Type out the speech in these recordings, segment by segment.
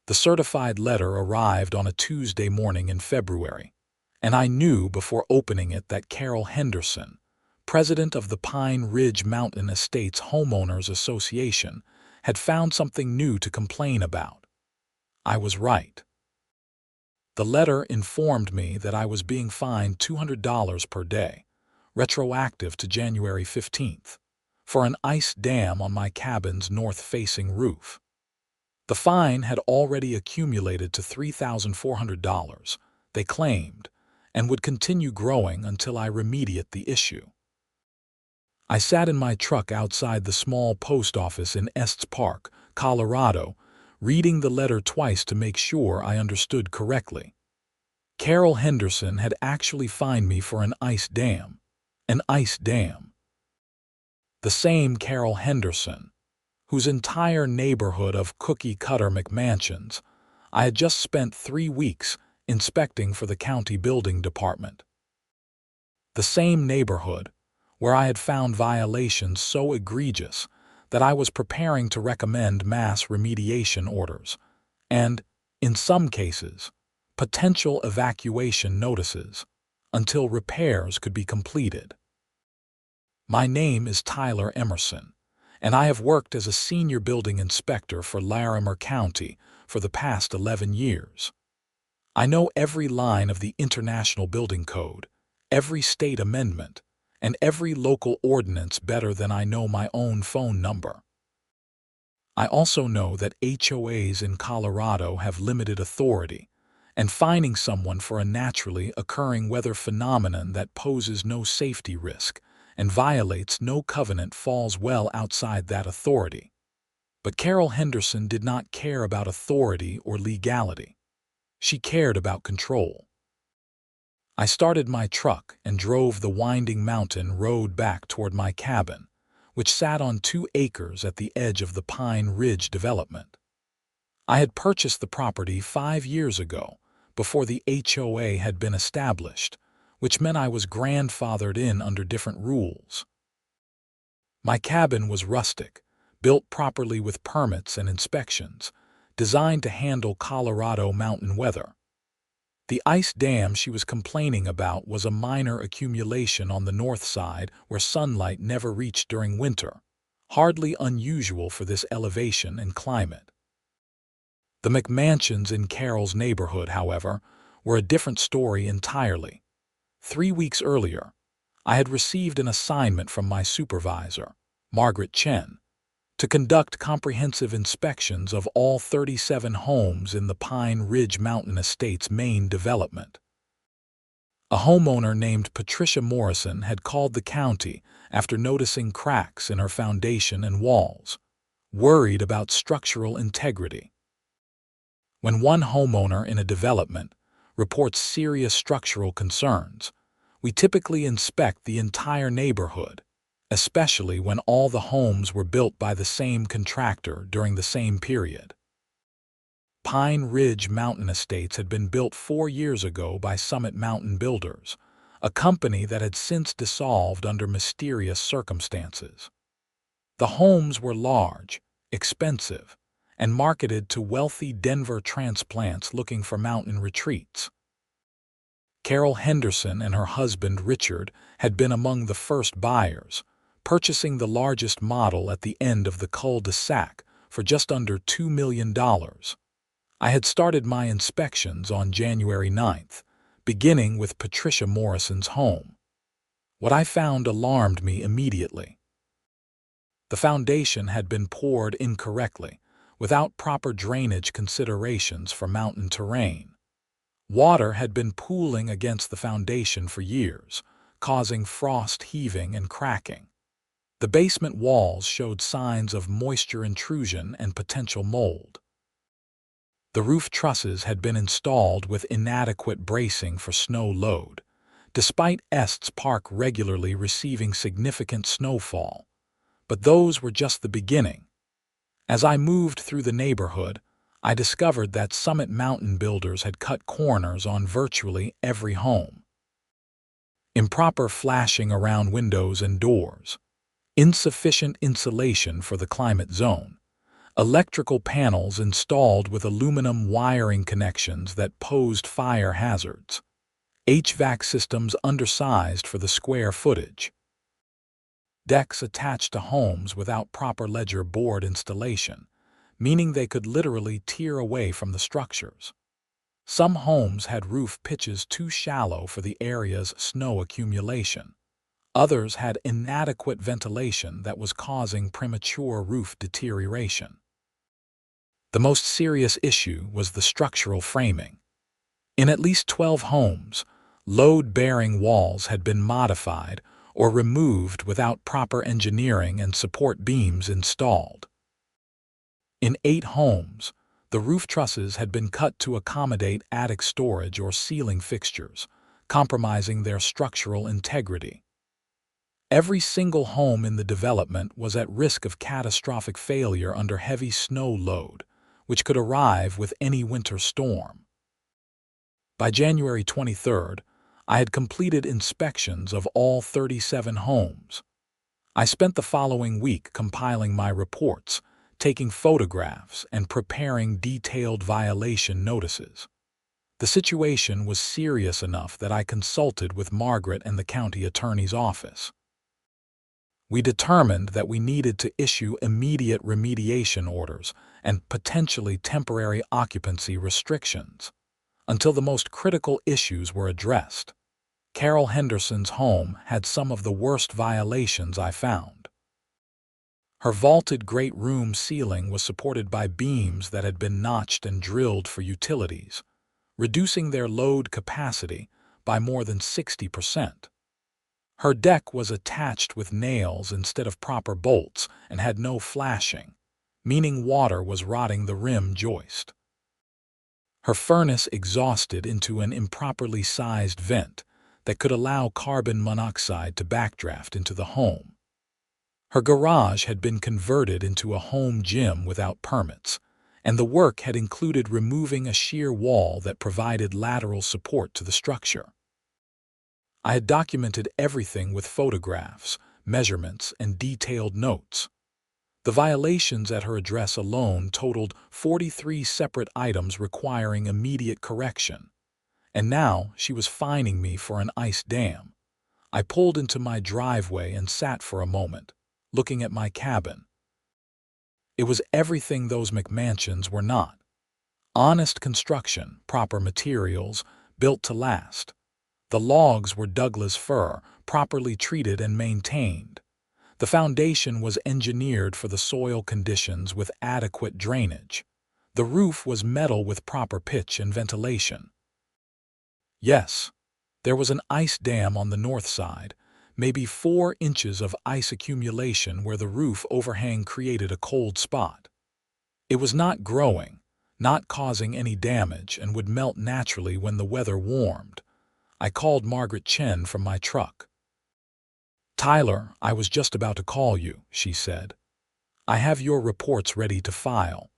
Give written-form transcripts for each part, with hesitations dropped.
The certified letter arrived on a Tuesday morning in February, and I knew before opening it that Carol Henderson, president of the Pine Ridge Mountain Estates Homeowners Association, had found something new to complain about. I was right. The letter informed me that I was being fined $200 per day, retroactive to January 15th, for an ice dam on my cabin's north-facing roof. The fine had already accumulated to $3,400, they claimed, and would continue growing until I remediate the issue. I sat in my truck outside the small post office in Estes Park, Colorado, reading the letter twice to make sure I understood correctly. Carol Henderson had actually fined me for an ice dam. An ice dam. The same Carol Henderson, whose entire neighborhood of cookie-cutter McMansions I had just spent 3 weeks inspecting for the county building department. The same neighborhood where I had found violations so egregious that I was preparing to recommend mass remediation orders and, in some cases, potential evacuation notices until repairs could be completed. My name is Tyler Emerson, and I have worked as a senior building inspector for Larimer County for the past 11 years. I know every line of the International Building Code, every state amendment, and every local ordinance better than I know my own phone number. I also know that HOAs in Colorado have limited authority, and fining someone for a naturally occurring weather phenomenon that poses no safety risk and violates no covenant falls well outside that authority. But Carol Henderson did not care about authority or legality. She cared about control. I started my truck and drove the winding mountain road back toward my cabin, which sat on 2 acres at the edge of the Pine Ridge development. I had purchased the property 5 years ago, before the HOA had been established, which meant I was grandfathered in under different rules. My cabin was rustic, built properly with permits and inspections, designed to handle Colorado mountain weather. The ice dam she was complaining about was a minor accumulation on the north side where sunlight never reached during winter, hardly unusual for this elevation and climate. The McMansions in Carol's neighborhood, however, were a different story entirely. 3 weeks earlier, I had received an assignment from my supervisor, Margaret Chen, to conduct comprehensive inspections of all 37 homes in the Pine Ridge Mountain Estates main development. A homeowner named Patricia Morrison had called the county after noticing cracks in her foundation and walls, worried about structural integrity. When one homeowner in a development reports serious structural concerns, we typically inspect the entire neighborhood, especially when all the homes were built by the same contractor during the same period. Pine Ridge Mountain Estates had been built 4 years ago by Summit Mountain Builders, a company that had since dissolved under mysterious circumstances. The homes were large, expensive, and marketed to wealthy Denver transplants looking for mountain retreats. Carol Henderson and her husband Richard had been among the first buyers, purchasing the largest model at the end of the cul-de-sac for just under $2 million. I had started my inspections on January 9th, beginning with Patricia Morrison's home. What I found alarmed me immediately. The foundation had been poured incorrectly, without proper drainage considerations for mountain terrain. Water had been pooling against the foundation for years, causing frost heaving and cracking. The basement walls showed signs of moisture intrusion and potential mold. The roof trusses had been installed with inadequate bracing for snow load, despite Estes Park regularly receiving significant snowfall. But those were just the beginning. As I moved through the neighborhood, I discovered that Summit Mountain Builders had cut corners on virtually every home. Improper flashing around windows and doors, insufficient insulation for the climate zone, Electrical panels installed with aluminum wiring connections that posed fire hazards. HVAC systems undersized for the square footage. Decks attached to homes without proper ledger board installation, meaning they could literally tear away from the structures. Some homes had roof pitches too shallow for the area's snow accumulation. Others had inadequate ventilation that was causing premature roof deterioration. The most serious issue was the structural framing. In at least 12 homes, load-bearing walls had been modified or removed without proper engineering and support beams installed. In 8 homes, the roof trusses had been cut to accommodate attic storage or ceiling fixtures, compromising their structural integrity. Every single home in the development was at risk of catastrophic failure under heavy snow load, which could arrive with any winter storm. By January 23rd, I had completed inspections of all 37 homes. I spent the following week compiling my reports, taking photographs, and preparing detailed violation notices. The situation was serious enough that I consulted with Margaret and the county attorney's office. We determined that we needed to issue immediate remediation orders and potentially temporary occupancy restrictions until the most critical issues were addressed. Carol Henderson's home had some of the worst violations I found. Her vaulted great room ceiling was supported by beams that had been notched and drilled for utilities, reducing their load capacity by more than 60%. Her deck was attached with nails instead of proper bolts and had no flashing, meaning water was rotting the rim joist. Her furnace exhausted into an improperly sized vent that could allow carbon monoxide to backdraft into the home. Her garage had been converted into a home gym without permits, and the work had included removing a shear wall that provided lateral support to the structure. I had documented everything with photographs, measurements, and detailed notes. The violations at her address alone totaled 43 separate items requiring immediate correction. And now she was fining me for an ice dam. I pulled into my driveway and sat for a moment, looking at my cabin. It was everything those McMansions were not. Honest construction, proper materials, built to last. The logs were Douglas fir, properly treated and maintained. The foundation was engineered for the soil conditions with adequate drainage. The roof was metal with proper pitch and ventilation. Yes, there was an ice dam on the north side, maybe 4 inches of ice accumulation where the roof overhang created a cold spot. It was not growing, not causing any damage, and would melt naturally when the weather warmed. I called Margaret Chen from my truck. "Tyler, I was just about to call you," she said. "I have your reports ready to file.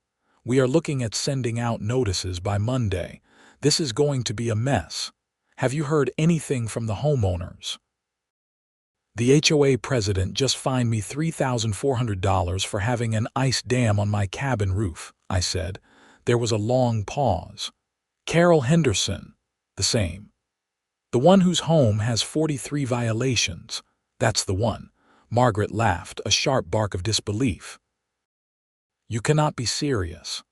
We are looking at sending out notices by Monday. This is going to be a mess. Have you heard anything from the homeowners?" "The HOA president just fined me $3,400 for having an ice dam on my cabin roof," I said. There was a long pause. "Carol Henderson." "The same. The one whose home has 43 violations. That's the one." Margaret laughed, a sharp bark of disbelief. "You cannot be serious.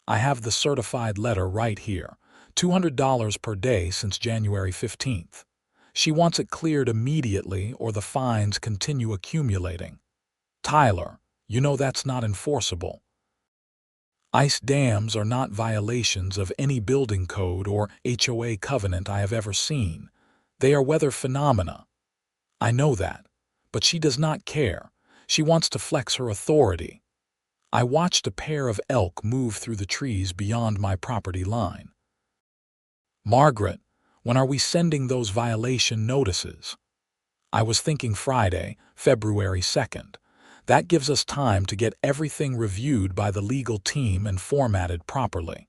I have the certified letter right here. $200 per day since January 15th. She wants it cleared immediately or the fines continue accumulating." "Tyler, you know that's not enforceable." "Ice dams are not violations of any building code or HOA covenant I have ever seen. They are weather phenomena." "I know that, but she does not care. She wants to flex her authority." I watched a pair of elk move through the trees beyond my property line. "Margaret, when are we sending those violation notices?" "I was thinking Friday, February 2nd. That gives us time to get everything reviewed by the legal team and formatted properly.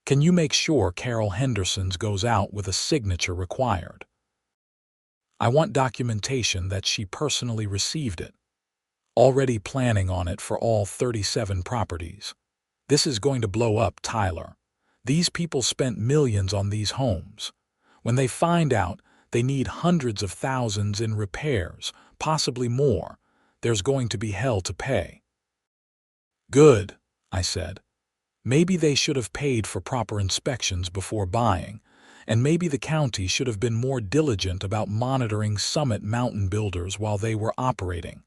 Can you make sure Carol Henderson's goes out with a signature required? I want documentation that she personally received it." already planning on it for all 37 properties. This is going to blow up, Tyler. These people spent millions on these homes. When they find out they need hundreds of thousands in repairs, possibly more, there's going to be hell to pay. Good, I said. Maybe they should have paid for proper inspections before buying, and maybe the county should have been more diligent about monitoring Summit Mountain Builders while they were operating.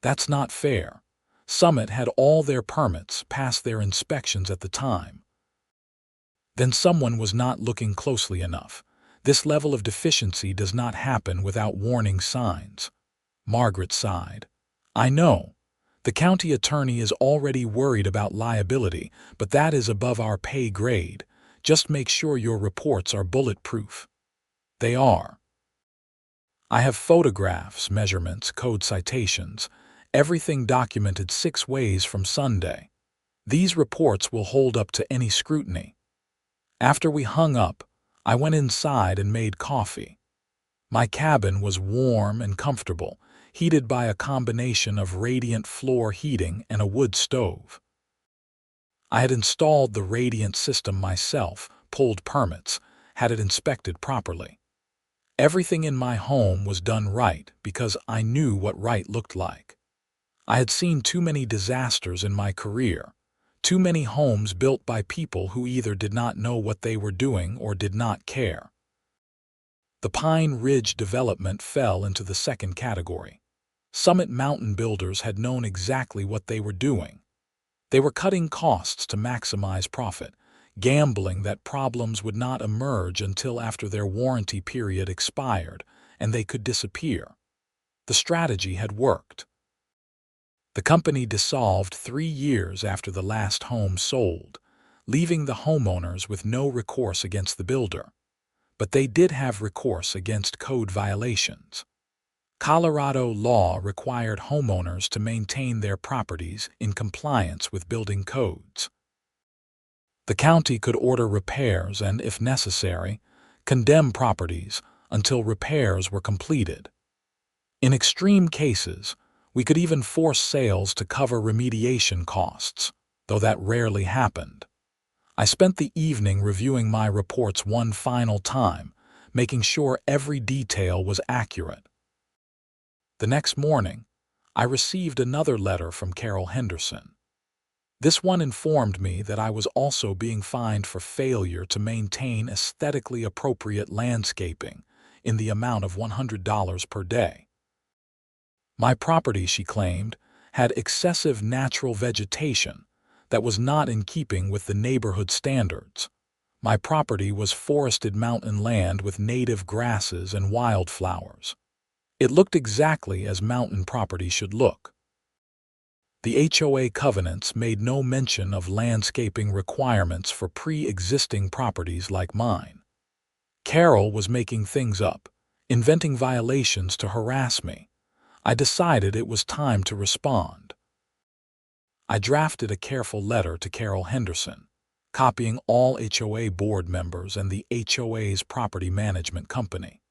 That's not fair. Summit had all their permits, passed their inspections at the time. Then someone was not looking closely enough. This level of deficiency does not happen without warning signs. Margaret sighed. I know. The county attorney is already worried about liability, but that is above our pay grade. Just make sure your reports are bulletproof. They are. I have photographs, measurements, code citations, everything documented 6 ways from Sunday. These reports will hold up to any scrutiny. After we hung up, I went inside and made coffee. My cabin was warm and comfortable, heated by a combination of radiant floor heating and a wood stove. I had installed the radiant system myself, pulled permits, had it inspected properly. Everything in my home was done right because I knew what right looked like. I had seen too many disasters in my career, too many homes built by people who either did not know what they were doing or did not care. The Pine Ridge development fell into the second category. Summit Mountain Builders had known exactly what they were doing. They were cutting costs to maximize profit, gambling that problems would not emerge until after their warranty period expired and they could disappear. The strategy had worked. The company dissolved 3 years after the last home sold, leaving the homeowners with no recourse against the builder. But they did have recourse against code violations. Colorado law required homeowners to maintain their properties in compliance with building codes. The county could order repairs and, if necessary, condemn properties until repairs were completed. In extreme cases, we could even force sales to cover remediation costs, though that rarely happened. I spent the evening reviewing my reports one final time, making sure every detail was accurate. The next morning, I received another letter from Carol Henderson. This one informed me that I was also being fined for failure to maintain aesthetically appropriate landscaping in the amount of $100 per day. My property, she claimed, had excessive natural vegetation that was not in keeping with the neighborhood standards. My property was forested mountain land with native grasses and wildflowers. It looked exactly as mountain property should look. The HOA covenants made no mention of landscaping requirements for pre-existing properties like mine. Carol was making things up, inventing violations to harass me. I decided it was time to respond. I drafted a careful letter to Carol Henderson, copying all HOA board members and the HOA's property management company.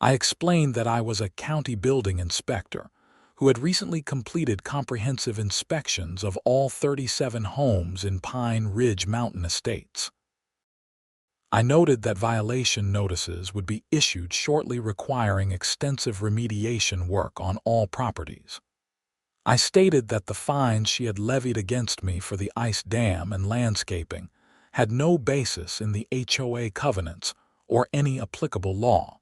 I explained that I was a county building inspector who had recently completed comprehensive inspections of all 37 homes in Pine Ridge Mountain Estates. I noted that violation notices would be issued shortly, requiring extensive remediation work on all properties. I stated that the fines she had levied against me for the ice dam and landscaping had no basis in the HOA covenants or any applicable law.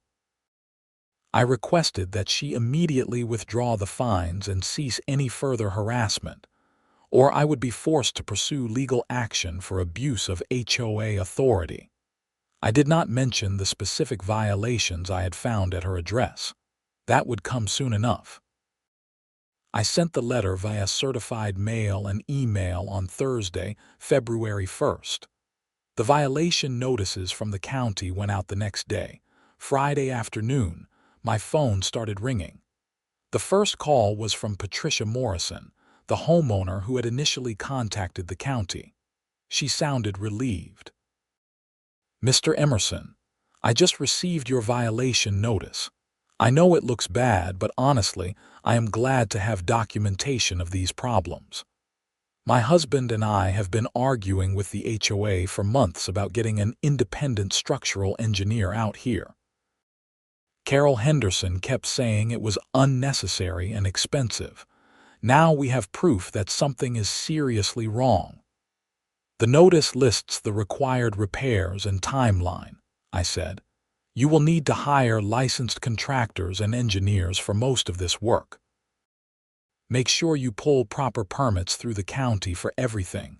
I requested that she immediately withdraw the fines and cease any further harassment, or I would be forced to pursue legal action for abuse of HOA authority. I did not mention the specific violations I had found at her address. That would come soon enough. I sent the letter via certified mail and email on Thursday, February 1st. The violation notices from the county went out the next day. Friday afternoon, my phone started ringing. The first call was from Patricia Morrison, the homeowner who had initially contacted the county. She sounded relieved. Mr. Emerson, I just received your violation notice. I know it looks bad, but honestly, I am glad to have documentation of these problems. My husband and I have been arguing with the HOA for months about getting an independent structural engineer out here. Carol Henderson kept saying it was unnecessary and expensive. Now we have proof that something is seriously wrong. The notice lists the required repairs and timeline, I said. You will need to hire licensed contractors and engineers for most of this work. Make sure you pull proper permits through the county for everything.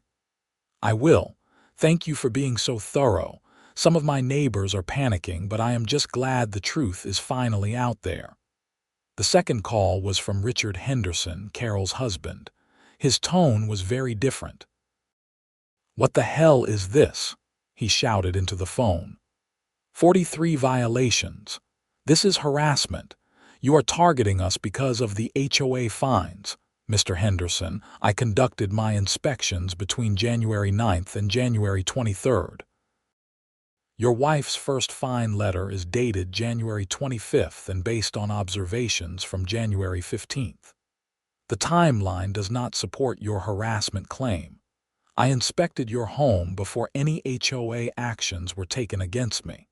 I will. Thank you for being so thorough. Some of my neighbors are panicking, but I am just glad the truth is finally out there. The second call was from Richard Henderson, Carol's husband. His tone was very different. "What the hell is this?" he shouted into the phone. 43 violations. This is harassment. You are targeting us because of the HOA fines. Mr. Henderson, I conducted my inspections between January 9th and January 23rd. Your wife's first fine letter is dated January 25th and based on observations from January 15th. The timeline does not support your harassment claim. I inspected your home before any HOA actions were taken against me.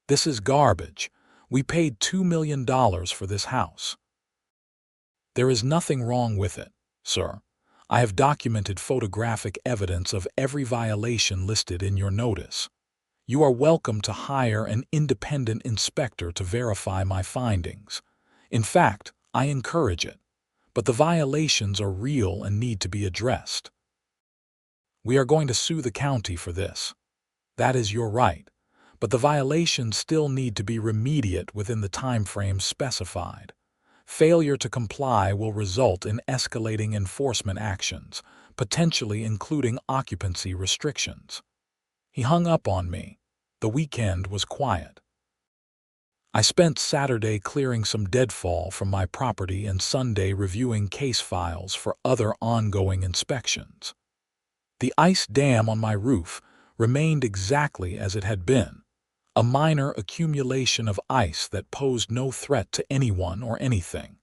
This is garbage. We paid $2 million for this house. There is nothing wrong with it, sir. I have documented photographic evidence of every violation listed in your notice. You are welcome to hire an independent inspector to verify my findings. In fact, I encourage it. But the violations are real and need to be addressed. We are going to sue the county for this. That is your right. But the violations still need to be remediated within the time frame specified. Failure to comply will result in escalating enforcement actions, potentially including occupancy restrictions. He hung up on me. The weekend was quiet. I spent Saturday clearing some deadfall from my property and Sunday reviewing case files for other ongoing inspections. The ice dam on my roof remained exactly as it had been. A minor accumulation of ice that posed no threat to anyone or anything.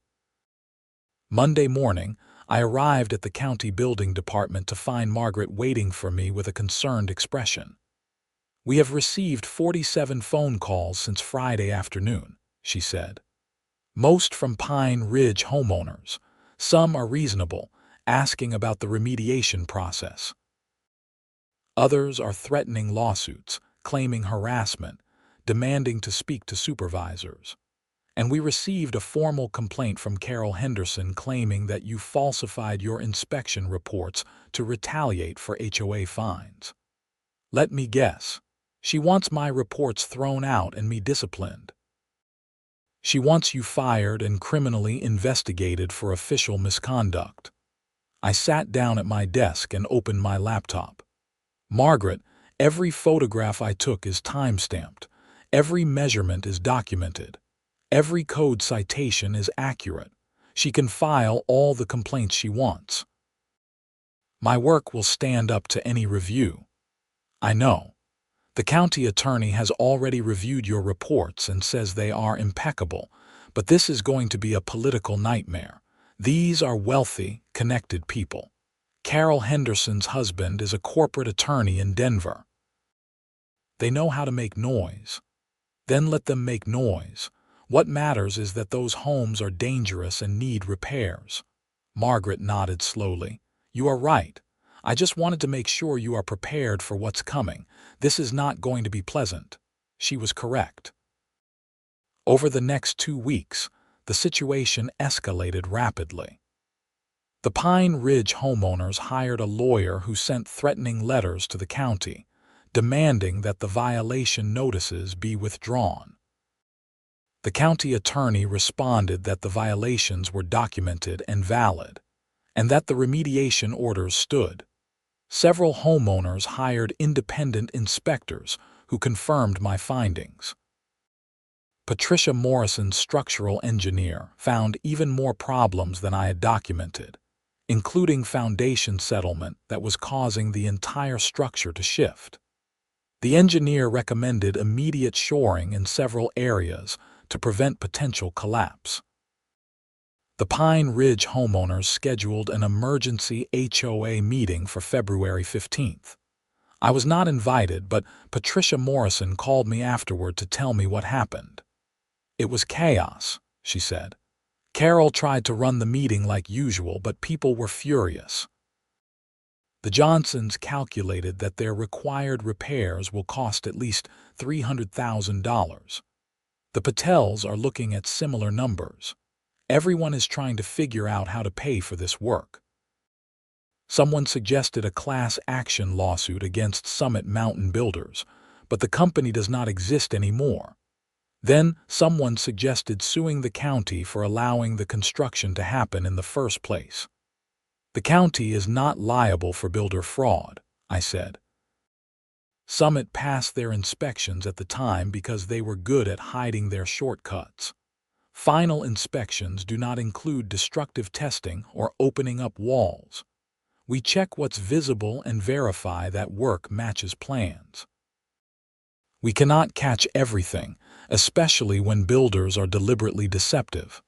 Monday morning, I arrived at the county building department to find Margaret waiting for me with a concerned expression. "We have received 47 phone calls since Friday afternoon," she said. "Most from Pine Ridge homeowners. Some are reasonable, asking about the remediation process. Others are threatening lawsuits, claiming harassment, demanding to speak to supervisors. And we received a formal complaint from Carol Henderson claiming that you falsified your inspection reports to retaliate for HOA fines. Let me guess. She wants my reports thrown out and me disciplined. She wants you fired and criminally investigated for official misconduct." I sat down at my desk and opened my laptop. "Margaret, every photograph I took is time-stamped. Every measurement is documented. Every code citation is accurate. She can file all the complaints she wants. My work will stand up to any review. I know. The county attorney has already reviewed your reports and says they are impeccable, but this is going to be a political nightmare. These are wealthy, connected people. Carol Henderson's husband is a corporate attorney in Denver. They know how to make noise. Then let them make noise. What matters is that those homes are dangerous and need repairs." Margaret nodded slowly. "You are right. I just wanted to make sure you are prepared for what's coming. This is not going to be pleasant." She was correct. Over the next 2 weeks, the situation escalated rapidly. The Pine Ridge homeowners hired a lawyer who sent threatening letters to the county, demanding that the violation notices be withdrawn. The county attorney responded that the violations were documented and valid, and that the remediation orders stood. Several homeowners hired independent inspectors who confirmed my findings. Patricia Morrison's structural engineer found even more problems than I had documented, including foundation settlement that was causing the entire structure to shift. The engineer recommended immediate shoring in several areas to prevent potential collapse. The Pine Ridge homeowners scheduled an emergency HOA meeting for February 15th. I was not invited, but Patricia Morrison called me afterward to tell me what happened. "It was chaos," she said. "Carol tried to run the meeting like usual, but people were furious. The Johnsons calculated that their required repairs will cost at least $300,000. The Patels are looking at similar numbers. Everyone is trying to figure out how to pay for this work." Someone suggested a class action lawsuit against Summit Mountain Builders, but the company does not exist anymore. Then someone suggested suing the county for allowing the construction to happen in the first place. "The county is not liable for builder fraud," I said. "Summit passed their inspections at the time because they were good at hiding their shortcuts. Final inspections do not include destructive testing or opening up walls. We check what's visible and verify that work matches plans. We cannot catch everything, especially when builders are deliberately deceptive."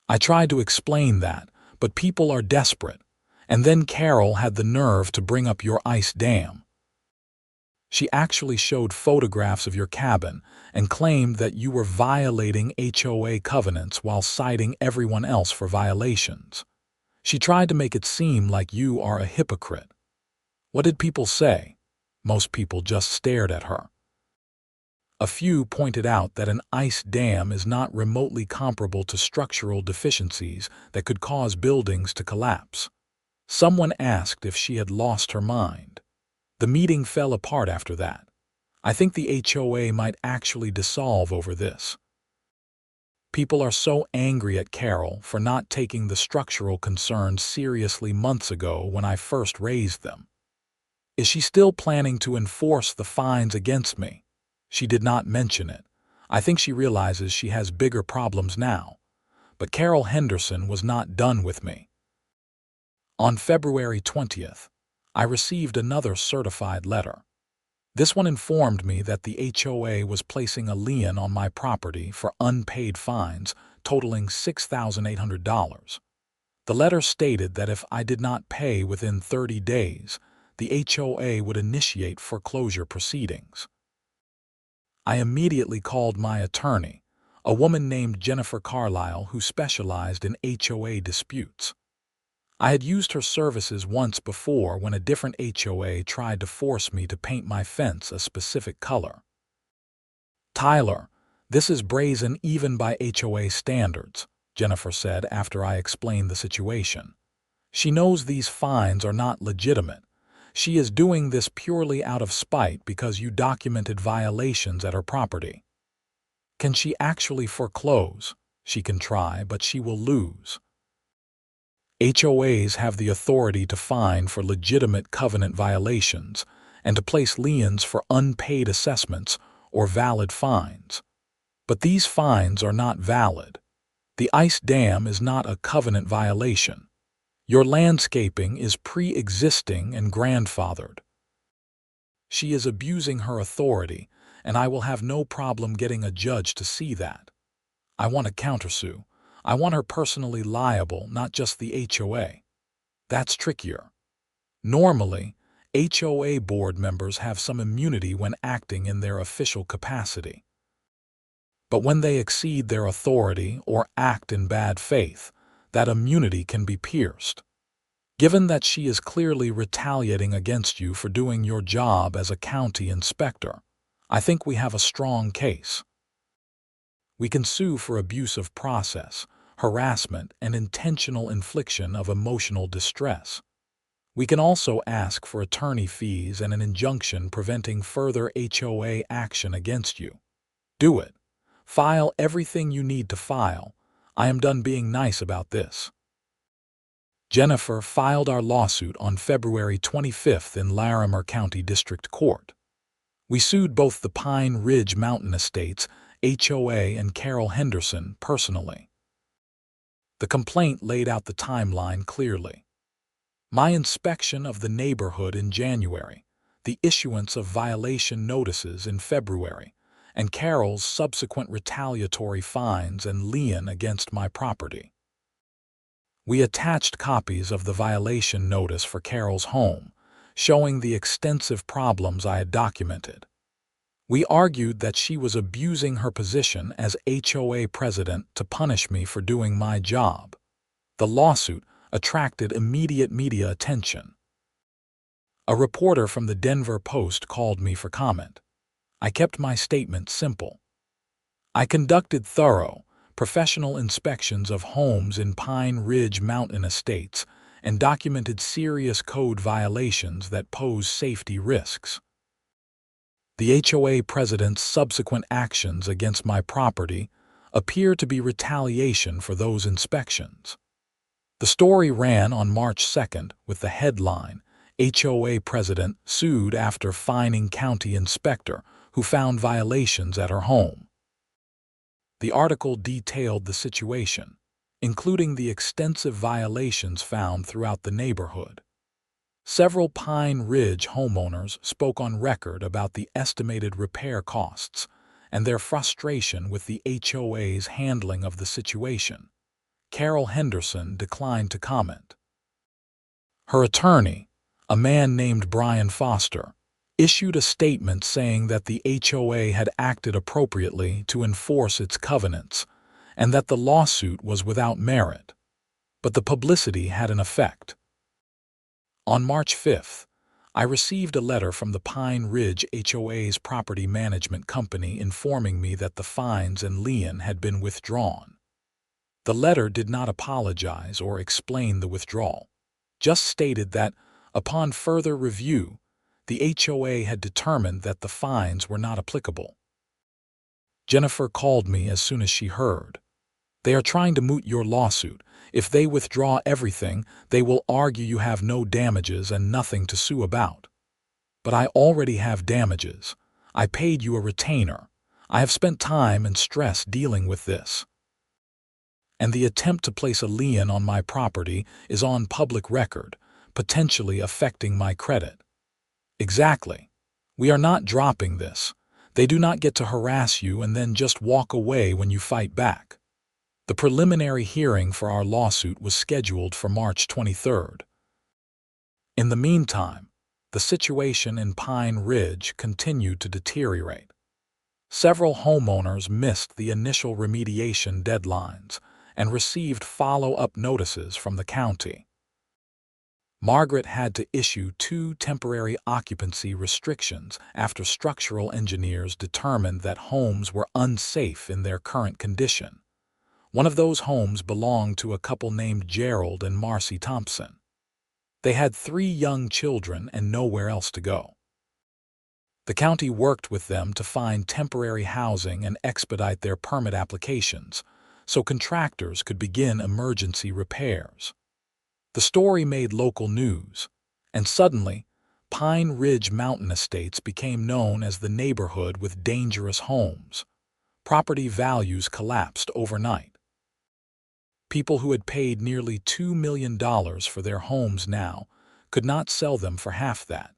I tried to explain that, but people are desperate, and then Carol had the nerve to bring up your ice dam. She actually showed photographs of your cabin and claimed that you were violating HOA covenants while citing everyone else for violations. She tried to make it seem like you are a hypocrite. What did people say? Most people just stared at her. A few pointed out that an ice dam is not remotely comparable to structural deficiencies that could cause buildings to collapse. Someone asked if she had lost her mind. The meeting fell apart after that. I think the HOA might actually dissolve over this. People are so angry at Carol for not taking the structural concerns seriously months ago when I first raised them. Is she still planning to enforce the fines against me? She did not mention it. I think she realizes she has bigger problems now. But Carol Henderson was not done with me. On February 20th, I received another certified letter. This one informed me that the HOA was placing a lien on my property for unpaid fines totaling $6,800. The letter stated that if I did not pay within 30 days, the HOA would initiate foreclosure proceedings. I immediately called my attorney, a woman named Jennifer Carlisle who specialized in HOA disputes. I had used her services once before when a different HOA tried to force me to paint my fence a specific color. "Tyler, this is brazen even by HOA standards," Jennifer said after I explained the situation. "She knows these fines are not legitimate. She is doing this purely out of spite because you documented violations at her property. Can she actually foreclose? She can try, but she will lose. HOAs have the authority to fine for legitimate covenant violations and to place liens for unpaid assessments or valid fines. But these fines are not valid. The ice dam is not a covenant violation. Your landscaping is pre-existing and grandfathered. She is abusing her authority, and I will have no problem getting a judge to see that. I want to countersue. I want her personally liable, not just the HOA. That's trickier. Normally, HOA board members have some immunity when acting in their official capacity. But when they exceed their authority or act in bad faith, that immunity can be pierced. Given that she is clearly retaliating against you for doing your job as a county inspector, I think we have a strong case. We can sue for abuse of process, harassment, and intentional infliction of emotional distress. We can also ask for attorney fees and an injunction preventing further HOA action against you. Do it. File everything you need to file. I am done being nice about this. Jennifer filed our lawsuit on February 25th in Larimer County District Court. We sued both the Pine Ridge Mountain Estates, HOA, and Carol Henderson personally. The complaint laid out the timeline clearly. My inspection of the neighborhood in January, the issuance of violation notices in February, and Carol's subsequent retaliatory fines and lien against my property. We attached copies of the violation notice for Carol's home, showing the extensive problems I had documented. We argued that she was abusing her position as HOA president to punish me for doing my job. The lawsuit attracted immediate media attention. A reporter from the Denver Post called me for comment. I kept my statement simple. I conducted thorough, professional inspections of homes in Pine Ridge Mountain Estates and documented serious code violations that pose safety risks. The HOA president's subsequent actions against my property appear to be retaliation for those inspections. The story ran on March 2nd with the headline, HOA president sued after fining county inspector who found violations at her home. The article detailed the situation, including the extensive violations found throughout the neighborhood. Several Pine Ridge homeowners spoke on record about the estimated repair costs and their frustration with the HOA's handling of the situation. Carol Henderson declined to comment. Her attorney, a man named Brian Foster, issued a statement saying that the HOA had acted appropriately to enforce its covenants and that the lawsuit was without merit. But the publicity had an effect. On March 5th, I received a letter from the Pine Ridge HOA's property management company informing me that the fines and lien had been withdrawn. The letter did not apologize or explain the withdrawal, just stated that, upon further review, the HOA had determined that the fines were not applicable. Jennifer called me as soon as she heard. They are trying to moot your lawsuit. If they withdraw everything, they will argue you have no damages and nothing to sue about. But I already have damages. I paid you a retainer. I have spent time and stress dealing with this. And the attempt to place a lien on my property is on public record, potentially affecting my credit. Exactly. We are not dropping this. They do not get to harass you and then just walk away when you fight back. The preliminary hearing for our lawsuit was scheduled for March 23rd. In the meantime, the situation in Pine Ridge continued to deteriorate. Several homeowners missed the initial remediation deadlines and received follow-up notices from the county. Margaret had to issue 2 temporary occupancy restrictions after structural engineers determined that homes were unsafe in their current condition. One of those homes belonged to a couple named Gerald and Marcy Thompson. They had 3 young children and nowhere else to go. The county worked with them to find temporary housing and expedite their permit applications, so contractors could begin emergency repairs. The story made local news, and suddenly, Pine Ridge Mountain Estates became known as the neighborhood with dangerous homes. Property values collapsed overnight. People who had paid nearly $2 million for their homes now could not sell them for half that,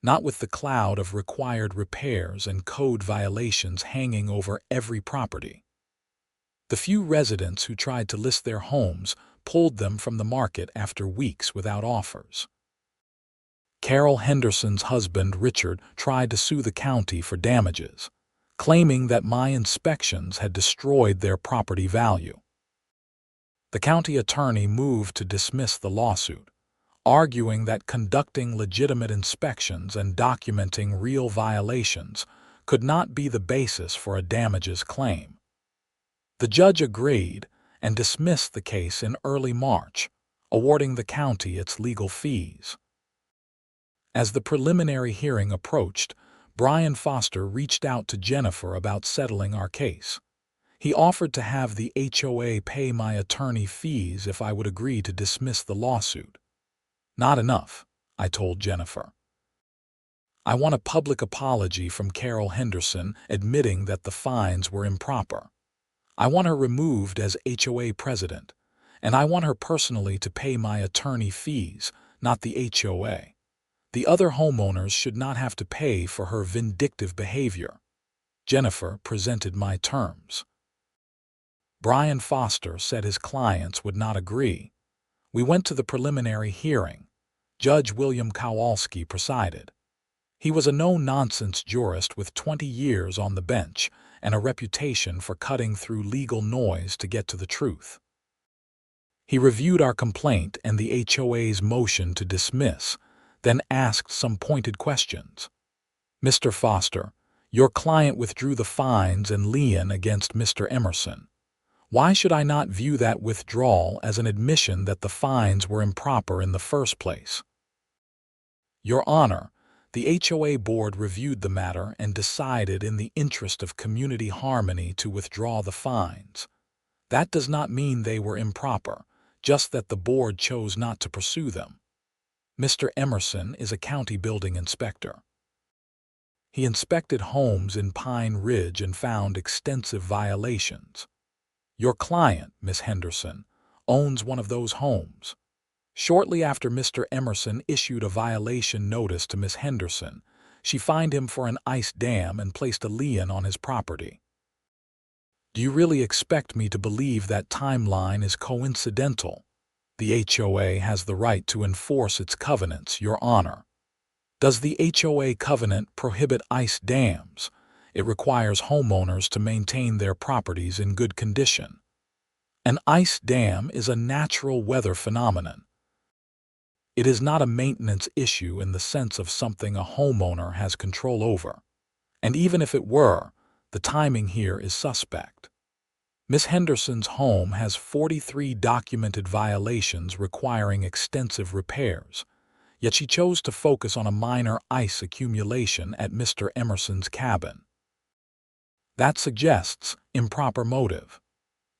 not with the cloud of required repairs and code violations hanging over every property. The few residents who tried to list their homes pulled them from the market after weeks without offers. Carol Henderson's husband, Richard, tried to sue the county for damages, claiming that my inspections had destroyed their property value. The county attorney moved to dismiss the lawsuit, arguing that conducting legitimate inspections and documenting real violations could not be the basis for a damages claim. The judge agreed and dismissed the case in early March, awarding the county its legal fees. As the preliminary hearing approached, Brian Foster reached out to Jennifer about settling our case. He offered to have the HOA pay my attorney fees if I would agree to dismiss the lawsuit. Not enough, I told Jennifer. I want a public apology from Carol Henderson admitting that the fines were improper. I want her removed as HOA president, and I want her personally to pay my attorney fees, not the HOA. The other homeowners should not have to pay for her vindictive behavior. Jennifer presented my terms. Brian Foster said his clients would not agree. We went to the preliminary hearing. Judge William Kowalski presided. He was a no-nonsense jurist with 20 years on the bench and a reputation for cutting through legal noise to get to the truth. He reviewed our complaint and the HOA's motion to dismiss, then asked some pointed questions. Mr. Foster, your client withdrew the fines and lien against Mr. Emerson. Why should I not view that withdrawal as an admission that the fines were improper in the first place? Your Honor, the HOA board reviewed the matter and decided in the interest of community harmony to withdraw the fines. That does not mean they were improper, just that the board chose not to pursue them. Mr. Emerson is a county building inspector. He inspected homes in Pine Ridge and found extensive violations. Your client, Miss Henderson, owns one of those homes. Shortly after Mr. Emerson issued a violation notice to Miss Henderson, she fined him for an ice dam and placed a lien on his property. Do you really expect me to believe that timeline is coincidental? The HOA has the right to enforce its covenants, Your Honor. Does the HOA covenant prohibit ice dams? It requires homeowners to maintain their properties in good condition. An ice dam is a natural weather phenomenon. It is not a maintenance issue in the sense of something a homeowner has control over. And even if it were, the timing here is suspect. Miss Henderson's home has 43 documented violations requiring extensive repairs, yet she chose to focus on a minor ice accumulation at Mr. Emerson's cabin. That suggests improper motive.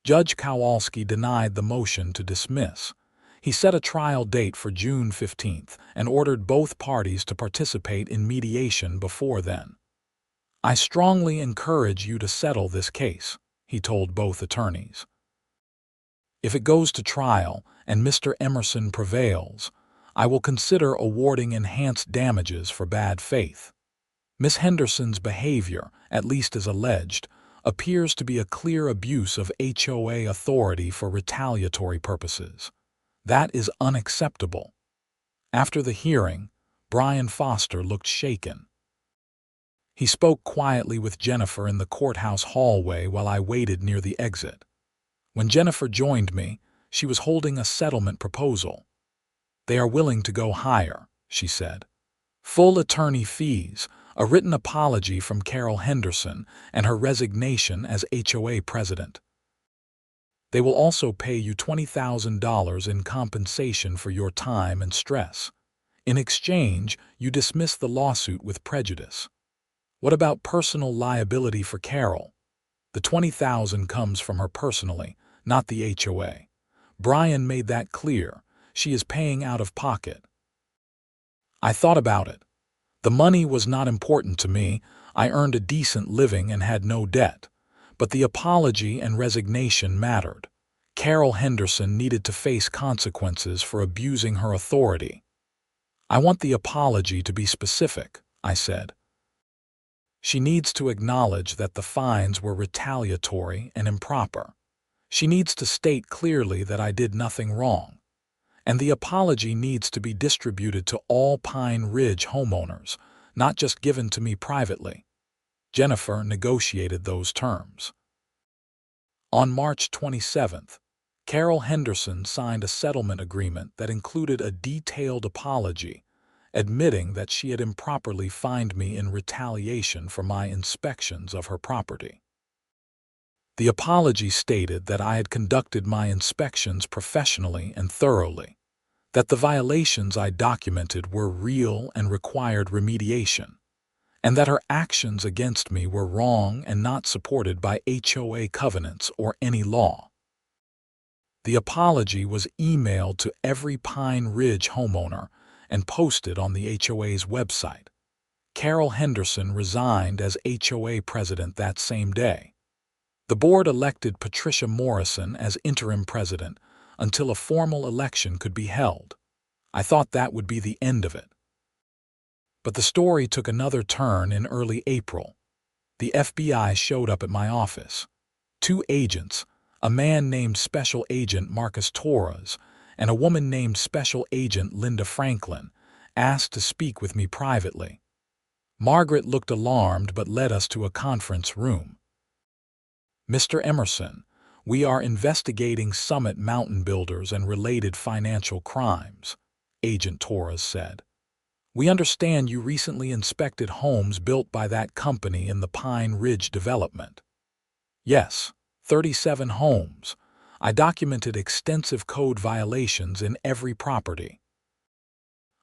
Judge Kowalski denied the motion to dismiss. He set a trial date for June 15th and ordered both parties to participate in mediation before then. I strongly encourage you to settle this case, he told both attorneys. If it goes to trial and Mr. Emerson prevails, I will consider awarding enhanced damages for bad faith. Miss Henderson's behavior, at least as alleged, appears to be a clear abuse of HOA authority for retaliatory purposes. That is unacceptable. After the hearing, Brian Foster looked shaken. He spoke quietly with Jennifer in the courthouse hallway while I waited near the exit. When Jennifer joined me, she was holding a settlement proposal. They are willing to go higher, she said. Full attorney fees, a written apology from Carol Henderson, and her resignation as HOA president. They will also pay you $20,000 in compensation for your time and stress. In exchange, you dismiss the lawsuit with prejudice. What about personal liability for Carol? The $20,000 comes from her personally, not the HOA. Brian made that clear. She is paying out of pocket. I thought about it. The money was not important to me. I earned a decent living and had no debt. But the apology and resignation mattered. Carol Henderson needed to face consequences for abusing her authority. I want the apology to be specific, I said. She needs to acknowledge that the fines were retaliatory and improper. She needs to state clearly that I did nothing wrong. And the apology needs to be distributed to all Pine Ridge homeowners, not just given to me privately. Jennifer negotiated those terms. On March 27th, Carol Henderson signed a settlement agreement that included a detailed apology, admitting that she had improperly fined me in retaliation for my inspections of her property. The apology stated that I had conducted my inspections professionally and thoroughly, that the violations I documented were real and required remediation, and that her actions against me were wrong and not supported by HOA covenants or any law. The apology was emailed to every Pine Ridge homeowner and posted on the HOA's website. Carol Henderson resigned as HOA president that same day. The board elected Patricia Morrison as interim president until a formal election could be held. I thought that would be the end of it. But the story took another turn in early April. The FBI showed up at my office. 2 agents, a man named Special Agent Marcus Torres and a woman named Special Agent Linda Franklin, asked to speak with me privately. Margaret looked alarmed but led us to a conference room. "Mr. Emerson, we are investigating Summit Mountain Builders and related financial crimes," Agent Torres said. "We understand you recently inspected homes built by that company in the Pine Ridge development." "Yes, 37 homes. I documented extensive code violations in every property.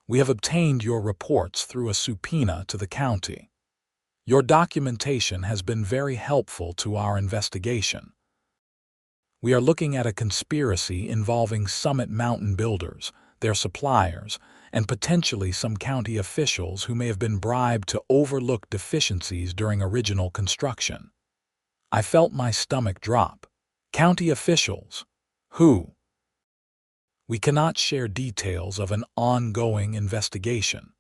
We have obtained your reports through a subpoena to the county. Your documentation has been very helpful to our investigation. We are looking at a conspiracy involving Summit Mountain Builders, their suppliers, and potentially some county officials who may have been bribed to overlook deficiencies during original construction." I felt my stomach drop. County officials? Who? "We cannot share details of an ongoing investigation,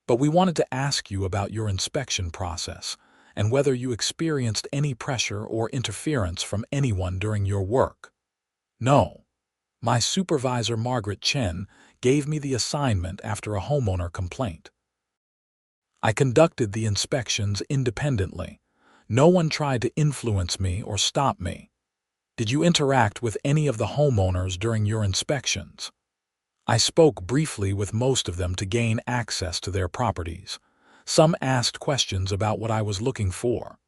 but we wanted to ask you about your inspection process and whether you experienced any pressure or interference from anyone during your work." "No. My supervisor, Margaret Chen, gave me the assignment after a homeowner complaint. I conducted the inspections independently. No one tried to influence me or stop me." "Did you interact with any of the homeowners during your inspections?" "I spoke briefly with most of them to gain access to their properties. Some asked questions about what I was looking for.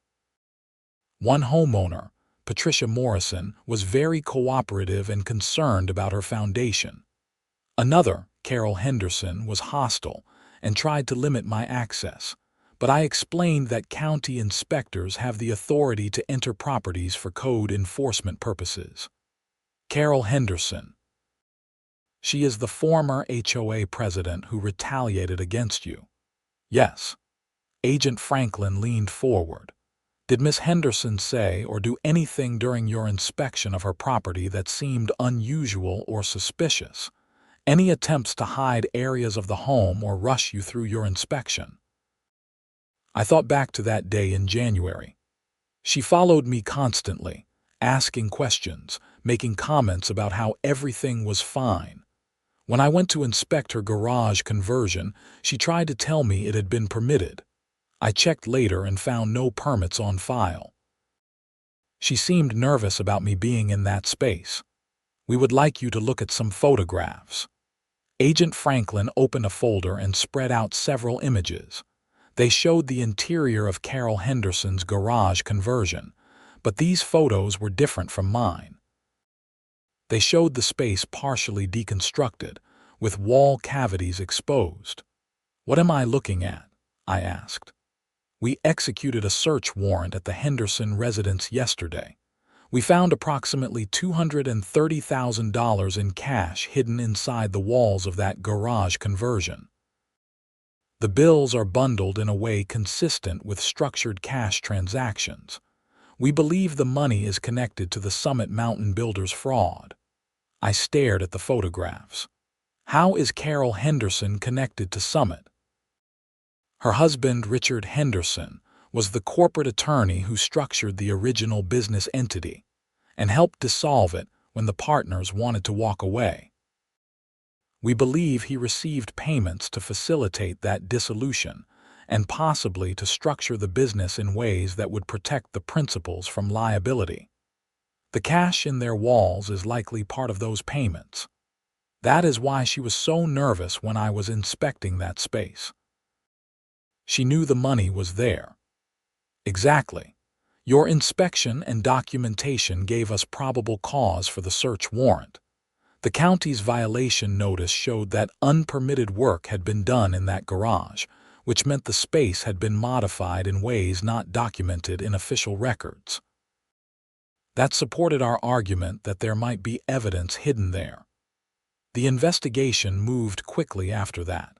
One homeowner, Patricia Morrison, was very cooperative and concerned about her foundation. Another, Carol Henderson, was hostile and tried to limit my access, but I explained that county inspectors have the authority to enter properties for code enforcement purposes." "Carol Henderson. She is the former HOA president who retaliated against you." "Yes." Agent Franklin leaned forward. "Did Miss Henderson say or do anything during your inspection of her property that seemed unusual or suspicious? Any attempts to hide areas of the home or rush you through your inspection?" I thought back to that day in January. She followed me constantly, asking questions, making comments about how everything was fine. When I went to inspect her garage conversion, she tried to tell me it had been permitted. I checked later and found no permits on file. She seemed nervous about me being in that space. "We would like you to look at some photographs." Agent Franklin opened a folder and spread out several images. They showed the interior of Carol Henderson's garage conversion, but these photos were different from mine. They showed the space partially deconstructed, with wall cavities exposed. "What am I looking at?" I asked. "We executed a search warrant at the Henderson residence yesterday. We found approximately $230,000 in cash hidden inside the walls of that garage conversion. The bills are bundled in a way consistent with structured cash transactions. We believe the money is connected to the Summit Mountain Builders fraud." I stared at the photographs. "How is Carol Henderson connected to Summit?" "Her husband, Richard Henderson, was the corporate attorney who structured the original business entity and helped dissolve it when the partners wanted to walk away. We believe he received payments to facilitate that dissolution and possibly to structure the business in ways that would protect the principals from liability. The cash in their walls is likely part of those payments. That is why she was so nervous when I was inspecting that space. She knew the money was there." "Exactly. Your inspection and documentation gave us probable cause for the search warrant. The county's violation notice showed that unpermitted work had been done in that garage, which meant the space had been modified in ways not documented in official records. That supported our argument that there might be evidence hidden there. The investigation moved quickly after that.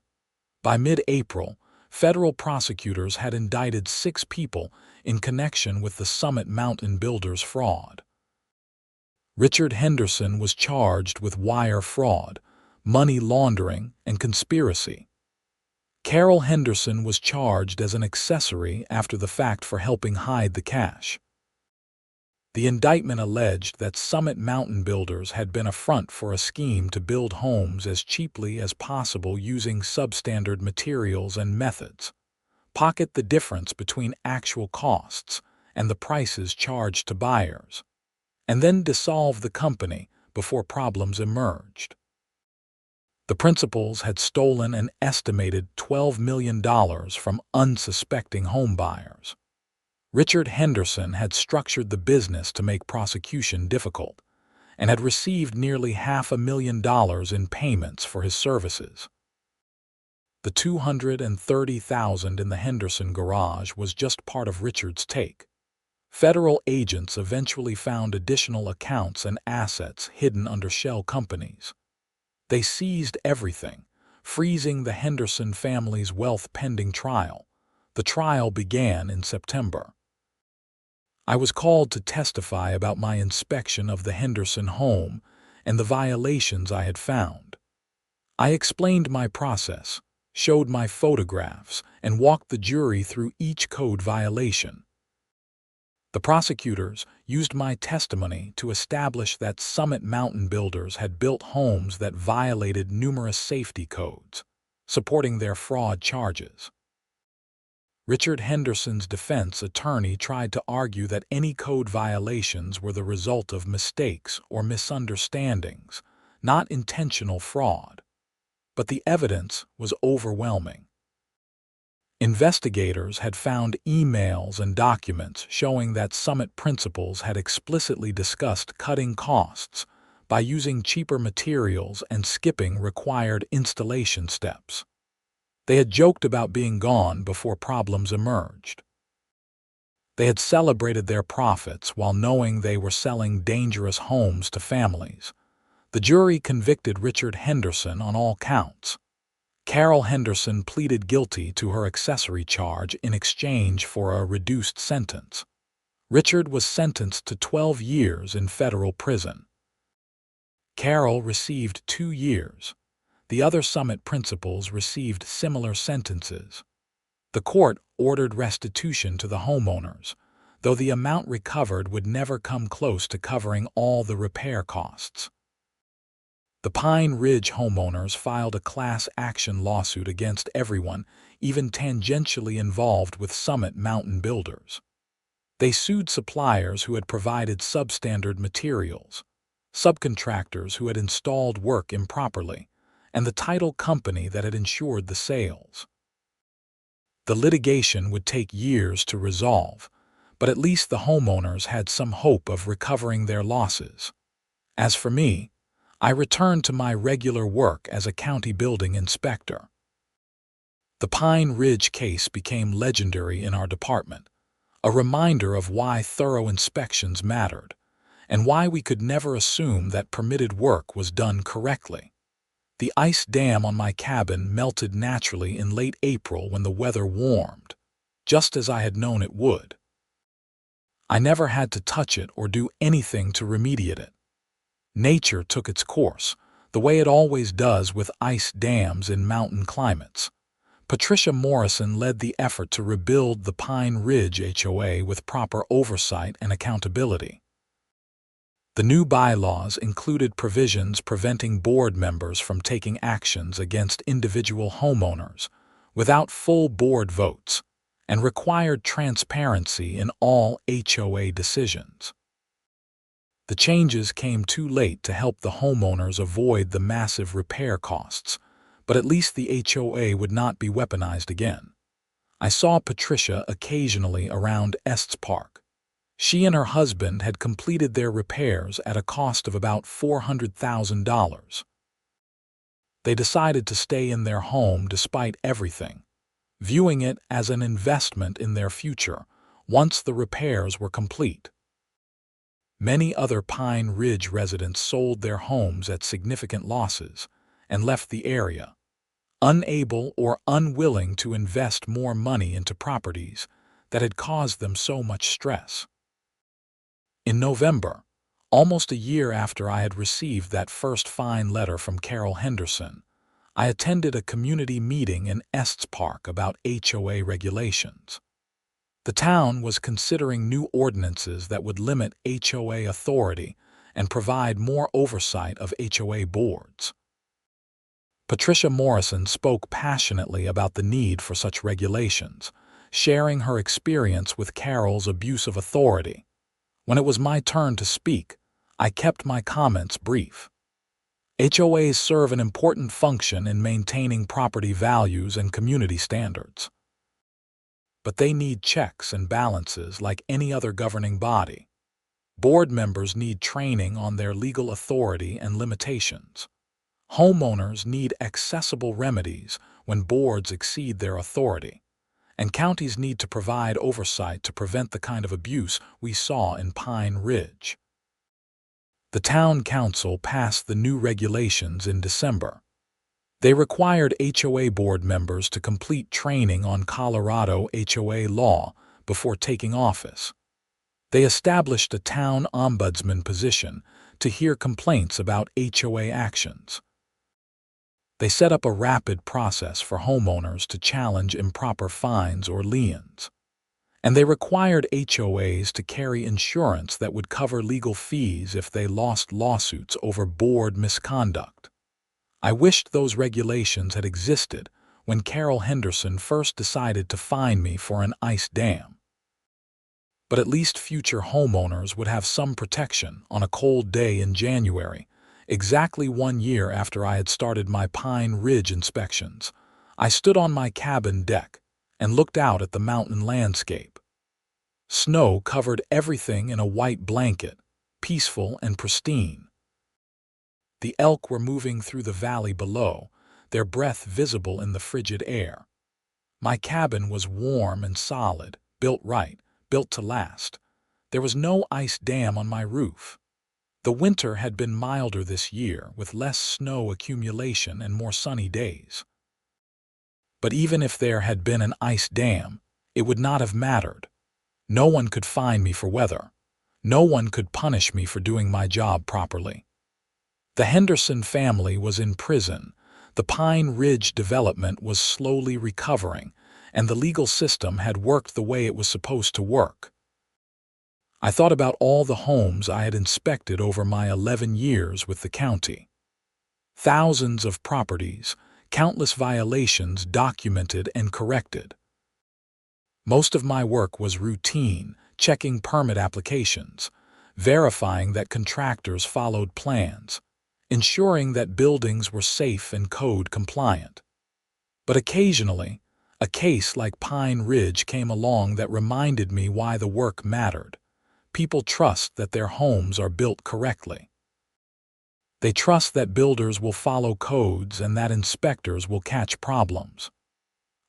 By mid-April, federal prosecutors had indicted 6 people in connection with the Summit Mountain Builders fraud. Richard Henderson was charged with wire fraud, money laundering, and conspiracy. Carol Henderson was charged as an accessory after the fact for helping hide the cash. The indictment alleged that Summit Mountain Builders had been a front for a scheme to build homes as cheaply as possible using substandard materials and methods, pocket the difference between actual costs and the prices charged to buyers, and then dissolve the company before problems emerged. The principals had stolen an estimated $12 million from unsuspecting homebuyers. Richard Henderson had structured the business to make prosecution difficult and had received nearly $500,000 in payments for his services. The $230,000 in the Henderson garage was just part of Richard's take. Federal agents eventually found additional accounts and assets hidden under shell companies. They seized everything, freezing the Henderson family's wealth pending trial. The trial began in September. I was called to testify about my inspection of the Henderson home and the violations I had found. I explained my process, showed my photographs, and walked the jury through each code violation. The prosecutors used my testimony to establish that Summit Mountain Builders had built homes that violated numerous safety codes, supporting their fraud charges. Richard Henderson's defense attorney tried to argue that any code violations were the result of mistakes or misunderstandings, not intentional fraud. But the evidence was overwhelming. Investigators had found emails and documents showing that Summit principals had explicitly discussed cutting costs by using cheaper materials and skipping required installation steps. They had joked about being gone before problems emerged. They had celebrated their profits while knowing they were selling dangerous homes to families. The jury convicted Richard Henderson on all counts. Carol Henderson pleaded guilty to her accessory charge in exchange for a reduced sentence. Richard was sentenced to 12 years in federal prison. Carol received 2 years. The other Summit principals received similar sentences. The court ordered restitution to the homeowners, though the amount recovered would never come close to covering all the repair costs. The Pine Ridge homeowners filed a class action lawsuit against everyone, even tangentially involved with Summit Mountain Builders. They sued suppliers who had provided substandard materials, subcontractors who had installed work improperly, and the title company that had insured the sales. The litigation would take years to resolve, but at least the homeowners had some hope of recovering their losses. As for me, I returned to my regular work as a county building inspector. The Pine Ridge case became legendary in our department, a reminder of why thorough inspections mattered, and why we could never assume that permitted work was done correctly. The ice dam on my cabin melted naturally in late April when the weather warmed, just as I had known it would. I never had to touch it or do anything to remediate it. Nature took its course, the way it always does with ice dams in mountain climates. Patricia Morrison led the effort to rebuild the Pine Ridge HOA with proper oversight and accountability. The new bylaws included provisions preventing board members from taking actions against individual homeowners without full board votes, and required transparency in all HOA decisions. The changes came too late to help the homeowners avoid the massive repair costs, but at least the HOA would not be weaponized again. I saw Patricia occasionally around Estes Park. She and her husband had completed their repairs at a cost of about $400,000. They decided to stay in their home despite everything, viewing it as an investment in their future once the repairs were complete. Many other Pine Ridge residents sold their homes at significant losses and left the area, unable or unwilling to invest more money into properties that had caused them so much stress. In November, almost a year after I had received that first fine letter from Carol Henderson, I attended a community meeting in Estes Park about HOA regulations. The town was considering new ordinances that would limit HOA authority and provide more oversight of HOA boards. Patricia Morrison spoke passionately about the need for such regulations, sharing her experience with Carol's abuse of authority. When it was my turn to speak, I kept my comments brief. HOAs serve an important function in maintaining property values and community standards. But they need checks and balances like any other governing body. Board members need training on their legal authority and limitations. Homeowners need accessible remedies when boards exceed their authority. And counties need to provide oversight to prevent the kind of abuse we saw in Pine Ridge. The town council passed the new regulations in December. They required HOA board members to complete training on Colorado HOA law before taking office. They established a town ombudsman position to hear complaints about HOA actions. They set up a rapid process for homeowners to challenge improper fines or liens. And they required HOAs to carry insurance that would cover legal fees if they lost lawsuits over board misconduct. I wished those regulations had existed when Carol Henderson first decided to fine me for an ice dam. But at least future homeowners would have some protection on a cold day in January, exactly 1 year after I had started my Pine Ridge inspections. I stood on my cabin deck and looked out at the mountain landscape. Snow covered everything in a white blanket, peaceful and pristine. The elk were moving through the valley below, their breath visible in the frigid air. My cabin was warm and solid, built right, built to last. There was no ice dam on my roof. The winter had been milder this year, with less snow accumulation and more sunny days. But even if there had been an ice dam, it would not have mattered. No one could fine me for weather. No one could punish me for doing my job properly. The Henderson family was in prison, the Pine Ridge development was slowly recovering, and the legal system had worked the way it was supposed to work. I thought about all the homes I had inspected over my 11 years with the county. Thousands of properties, countless violations documented and corrected. Most of my work was routine, checking permit applications, verifying that contractors followed plans, ensuring that buildings were safe and code compliant. But occasionally, a case like Pine Ridge came along that reminded me why the work mattered. People trust that their homes are built correctly. They trust that builders will follow codes and that inspectors will catch problems.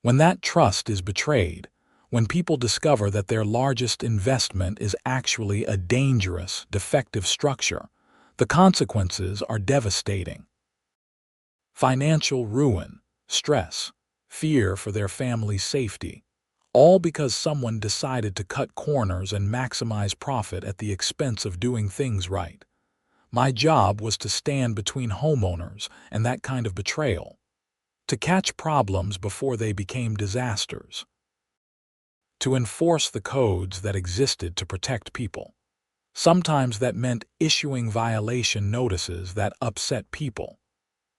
When that trust is betrayed, when people discover that their largest investment is actually a dangerous, defective structure, the consequences are devastating. Financial ruin, stress, fear for their family's safety, all because someone decided to cut corners and maximize profit at the expense of doing things right. My job was to stand between homeowners and that kind of betrayal, to catch problems before they became disasters, to enforce the codes that existed to protect people. Sometimes that meant issuing violation notices that upset people.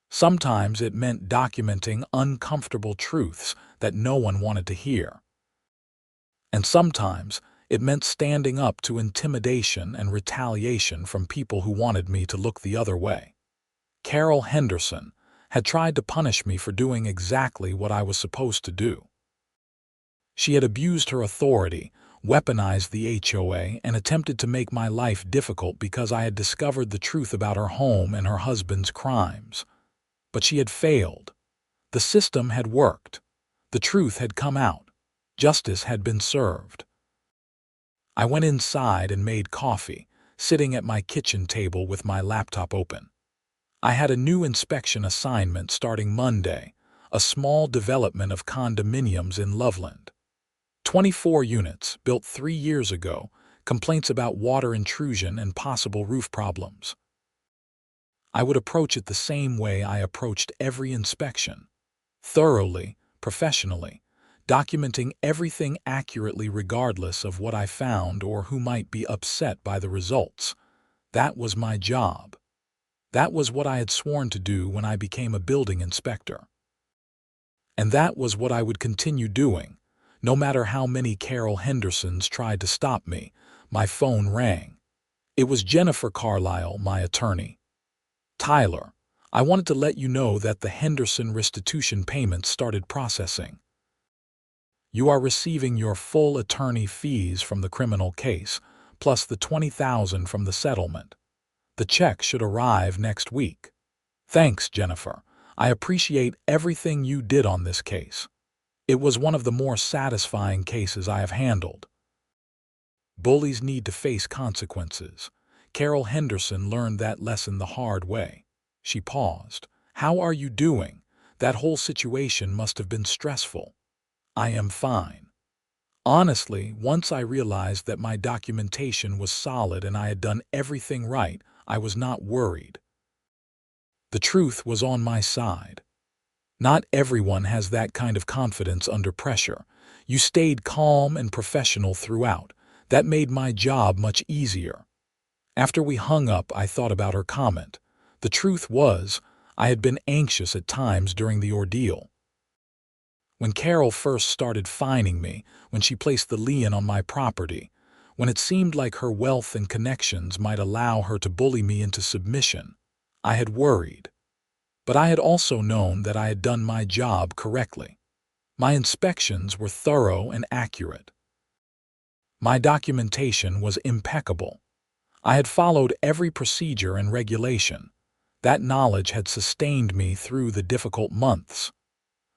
Sometimes it meant documenting uncomfortable truths that no one wanted to hear. And sometimes it meant standing up to intimidation and retaliation from people who wanted me to look the other way. Carol Henderson had tried to punish me for doing exactly what I was supposed to do. She had abused her authority, weaponized the HOA, and attempted to make my life difficult because I had discovered the truth about her home and her husband's crimes. But she had failed. The system had worked. The truth had come out. Justice had been served. I went inside and made coffee, sitting at my kitchen table with my laptop open. I had a new inspection assignment starting Monday, a small development of condominiums in Loveland. 24 units, built 3 years ago, complaints about water intrusion and possible roof problems. I would approach it the same way I approached every inspection, thoroughly, professionally, documenting everything accurately regardless of what I found or who might be upset by the results. That was my job. That was what I had sworn to do when I became a building inspector. And that was what I would continue doing. No matter how many Carol Hendersons tried to stop me, my phone rang. It was Jennifer Carlisle, my attorney. "Tyler, I wanted to let you know that the Henderson restitution payments started processing. You are receiving your full attorney fees from the criminal case, plus the $20,000 from the settlement. The check should arrive next week." "Thanks, Jennifer. I appreciate everything you did on this case. It was one of the more satisfying cases I have handled." Bullies need to face consequences. Carol Henderson learned that lesson the hard way. She paused. "How are you doing? That whole situation must have been stressful." "I am fine. Honestly, once I realized that my documentation was solid and I had done everything right, I was not worried. The truth was on my side. Not everyone has that kind of confidence under pressure. You stayed calm and professional throughout. That made my job much easier." After we hung up, I thought about her comment. The truth was, I had been anxious at times during the ordeal. When Carol first started fining me, when she placed the lien on my property, when it seemed like her wealth and connections might allow her to bully me into submission, I had worried. But I had also known that I had done my job correctly. My inspections were thorough and accurate. My documentation was impeccable. I had followed every procedure and regulation. That knowledge had sustained me through the difficult months.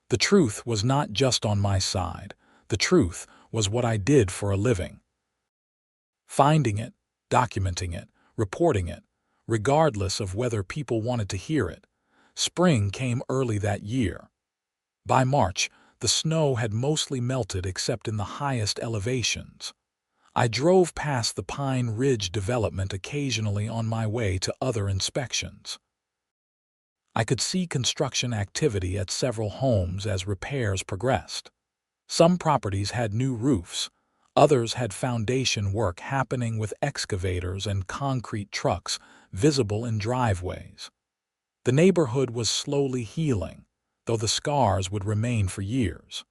The truth was not just on my side. The truth was what I did for a living. Finding it, documenting it, reporting it, regardless of whether people wanted to hear it. Spring came early that year. By March, the snow had mostly melted except in the highest elevations. I drove past the Pine Ridge development occasionally on my way to other inspections. I could see construction activity at several homes as repairs progressed. Some properties had new roofs. Others had foundation work happening with excavators and concrete trucks visible in driveways. The neighborhood was slowly healing, though the scars would remain for years.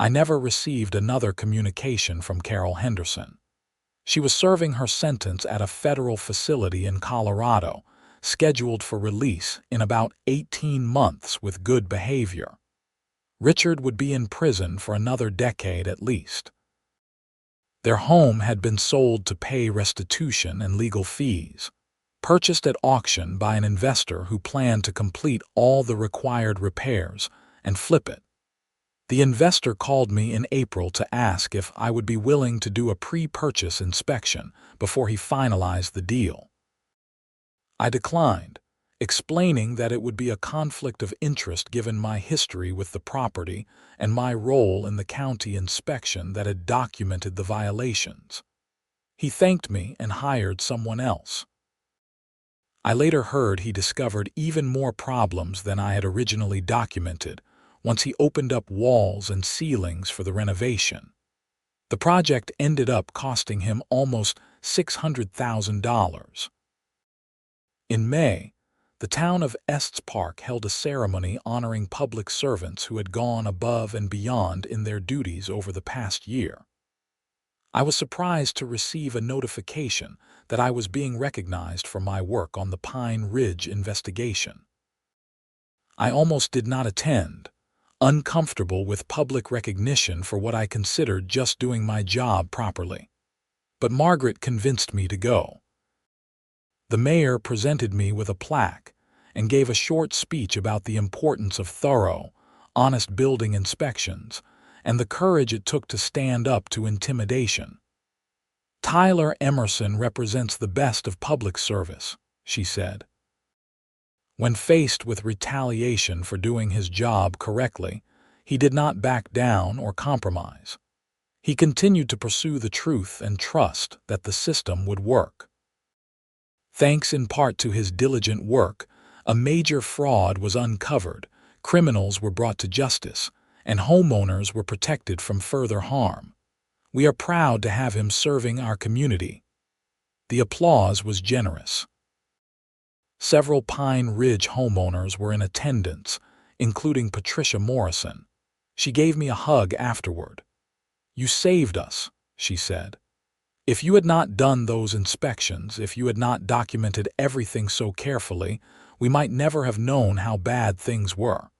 I never received another communication from Carol Henderson. She was serving her sentence at a federal facility in Colorado, scheduled for release in about 18 months with good behavior. Richard would be in prison for another decade at least. Their home had been sold to pay restitution and legal fees, purchased at auction by an investor who planned to complete all the required repairs and flip it. The investor called me in April to ask if I would be willing to do a pre-purchase inspection before he finalized the deal. I declined, explaining that it would be a conflict of interest given my history with the property and my role in the county inspection that had documented the violations. He thanked me and hired someone else. I later heard he discovered even more problems than I had originally documented once he opened up walls and ceilings for the renovation. The project ended up costing him almost $600,000. In May, the town of Estes Park held a ceremony honoring public servants who had gone above and beyond in their duties over the past year. I was surprised to receive a notification that I was being recognized for my work on the Pine Ridge investigation. I almost did not attend, uncomfortable with public recognition for what I considered just doing my job properly. But Margaret convinced me to go. The mayor presented me with a plaque and gave a short speech about the importance of thorough, honest building inspections and the courage it took to stand up to intimidation. "Tyler Emerson represents the best of public service," she said. When faced with retaliation for doing his job correctly, he did not back down or compromise. He continued to pursue the truth and trust that the system would work. Thanks in part to his diligent work, a major fraud was uncovered, criminals were brought to justice, and homeowners were protected from further harm. We are proud to have him serving our community. The applause was generous. Several Pine Ridge homeowners were in attendance, including Patricia Morrison. She gave me a hug afterward. "You saved us," she said. "If you had not done those inspections, if you had not documented everything so carefully, we might never have known how bad things were."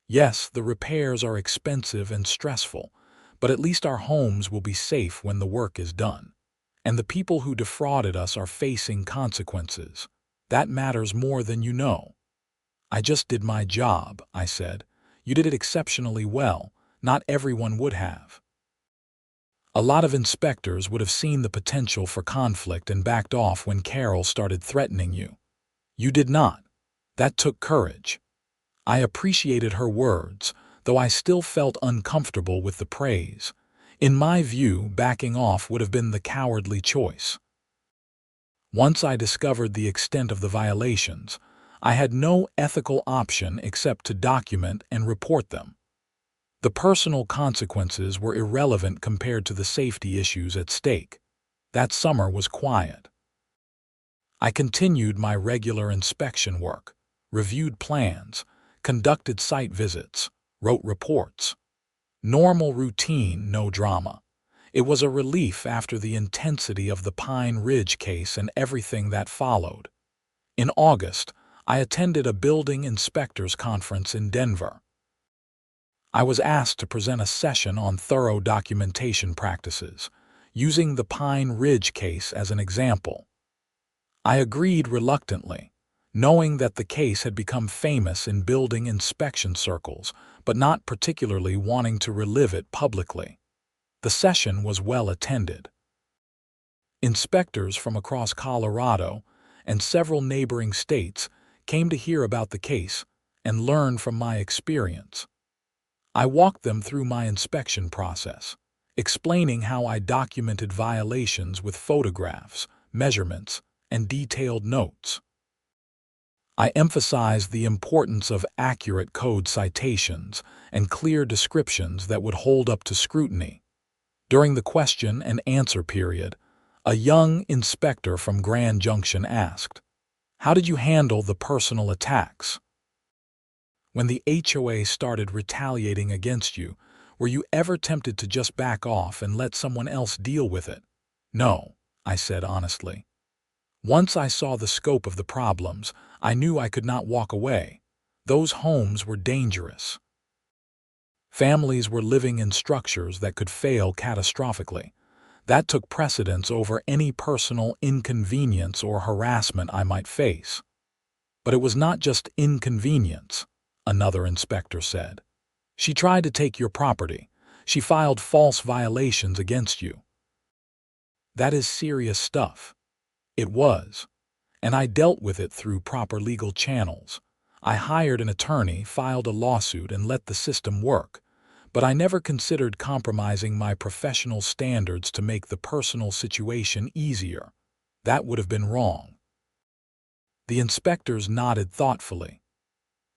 Yes, the repairs are expensive and stressful, but at least our homes will be safe when the work is done. And the people who defrauded us are facing consequences. That matters more than you know. "I just did my job," I said. "You did it exceptionally well. Not everyone would have." A lot of inspectors would have seen the potential for conflict and backed off when Carol started threatening you. You did not. That took courage. I appreciated her words, though I still felt uncomfortable with the praise. In my view, backing off would have been the cowardly choice. Once I discovered the extent of the violations, I had no ethical option except to document and report them. The personal consequences were irrelevant compared to the safety issues at stake. That summer was quiet. I continued my regular inspection work, reviewed plans, conducted site visits, wrote reports. Normal routine, no drama. It was a relief after the intensity of the Pine Ridge case and everything that followed. In August, I attended a building inspectors conference in Denver. I was asked to present a session on thorough documentation practices, using the Pine Ridge case as an example. I agreed reluctantly, knowing that the case had become famous in building inspection circles, but not particularly wanting to relive it publicly. The session was well attended. Inspectors from across Colorado and several neighboring states came to hear about the case and learn from my experience. I walked them through my inspection process, explaining how I documented violations with photographs, measurements, and detailed notes. I emphasized the importance of accurate code citations and clear descriptions that would hold up to scrutiny. During the question and answer period, a young inspector from Grand Junction asked, "How did you handle the personal attacks? When the HOA started retaliating against you, were you ever tempted to just back off and let someone else deal with it?" "No," I said honestly. Once I saw the scope of the problems, I knew I could not walk away. Those homes were dangerous. Families were living in structures that could fail catastrophically. That took precedence over any personal inconvenience or harassment I might face. But it was not just inconvenience, another inspector said. "She tried to take your property. She filed false violations against you." That is serious stuff. It was. And I dealt with it through proper legal channels. I hired an attorney, filed a lawsuit, and let the system work. But I never considered compromising my professional standards to make the personal situation easier. That would have been wrong. The inspectors nodded thoughtfully.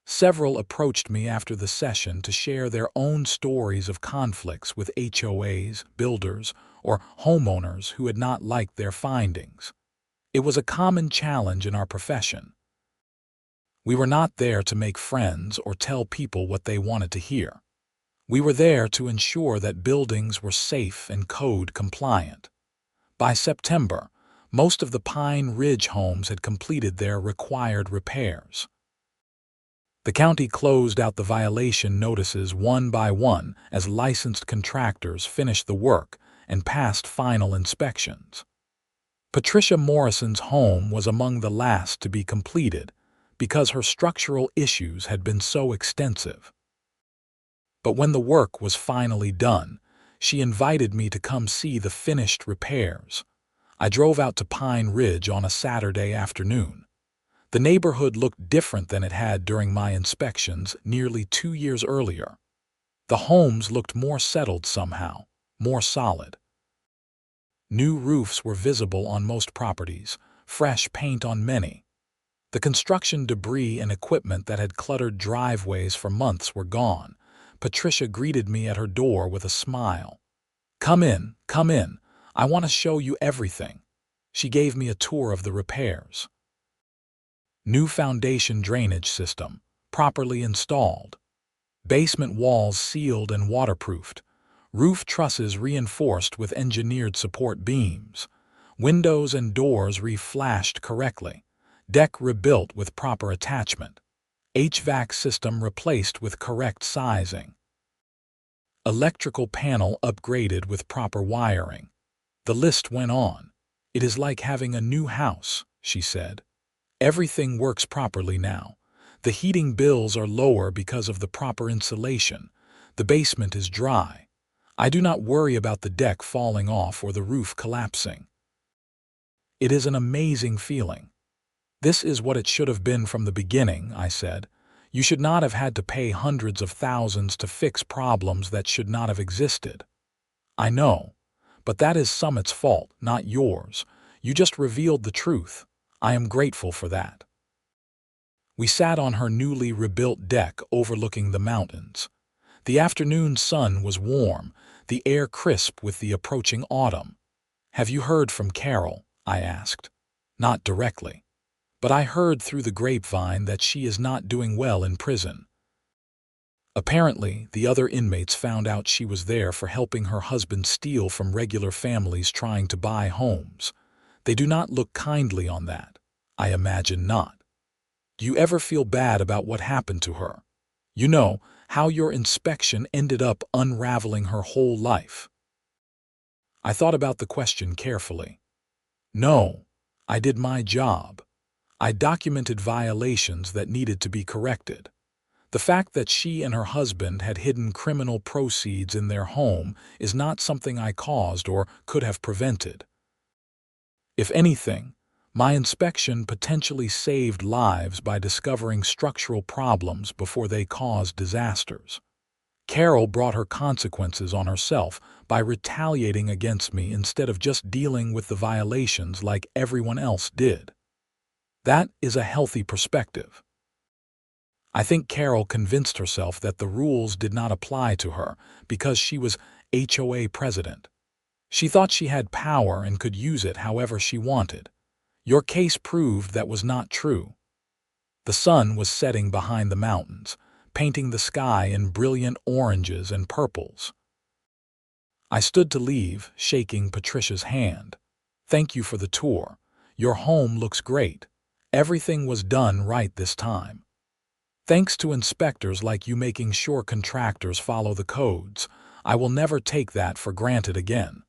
Several approached me after the session to share their own stories of conflicts with HOAs, builders, or homeowners who had not liked their findings. It was a common challenge in our profession. We were not there to make friends or tell people what they wanted to hear. We were there to ensure that buildings were safe and code compliant. By September, most of the Pine Ridge homes had completed their required repairs. The county closed out the violation notices one by one as licensed contractors finished the work and passed final inspections. Patricia Morrison's home was among the last to be completed because her structural issues had been so extensive. But when the work was finally done, she invited me to come see the finished repairs. I drove out to Pine Ridge on a Saturday afternoon. The neighborhood looked different than it had during my inspections nearly 2 years earlier. The homes looked more settled somehow, more solid. New roofs were visible on most properties, fresh paint on many. The construction debris and equipment that had cluttered driveways for months were gone. Patricia greeted me at her door with a smile. Come in, come in. I want to show you everything." She gave me a tour of the repairs. New foundation drainage system, properly installed. Basement walls sealed and waterproofed. Roof trusses reinforced with engineered support beams. Windows and doors reflashed correctly. Deck rebuilt with proper attachment. HVAC system replaced with correct sizing. Electrical panel upgraded with proper wiring. The list went on. "It is like having a new house," she said. "Everything works properly now. The heating bills are lower because of the proper insulation. The basement is dry. I do not worry about the deck falling off or the roof collapsing." It is an amazing feeling. "This is what it should have been from the beginning," I said. "You should not have had to pay hundreds of thousands to fix problems that should not have existed." "I know, but that is Summit's fault, not yours. You just revealed the truth. I am grateful for that." We sat on her newly rebuilt deck overlooking the mountains. The afternoon sun was warm, the air crisp with the approaching autumn. "Have you heard from Carol?" I asked. "Not directly, but I heard through the grapevine that she is not doing well in prison. Apparently, the other inmates found out she was there for helping her husband steal from regular families trying to buy homes. They do not look kindly on that. I imagine not. Do you ever feel bad about what happened to her? You know, how your inspection ended up unraveling her whole life." I thought about the question carefully. No, I did my job. I documented violations that needed to be corrected. The fact that she and her husband had hidden criminal proceeds in their home is not something I caused or could have prevented. If anything, my inspection potentially saved lives by discovering structural problems before they caused disasters. Carol brought her consequences on herself by retaliating against me instead of just dealing with the violations like everyone else did. That is a healthy perspective. I think Carol convinced herself that the rules did not apply to her because she was HOA president. She thought she had power and could use it however she wanted. Your case proved that was not true. The sun was setting behind the mountains, painting the sky in brilliant oranges and purples. I stood to leave, shaking Patricia's hand. "Thank you for the tour. Your home looks great. Everything was done right this time. Thanks to inspectors like you making sure contractors follow the codes. I will never take that for granted again."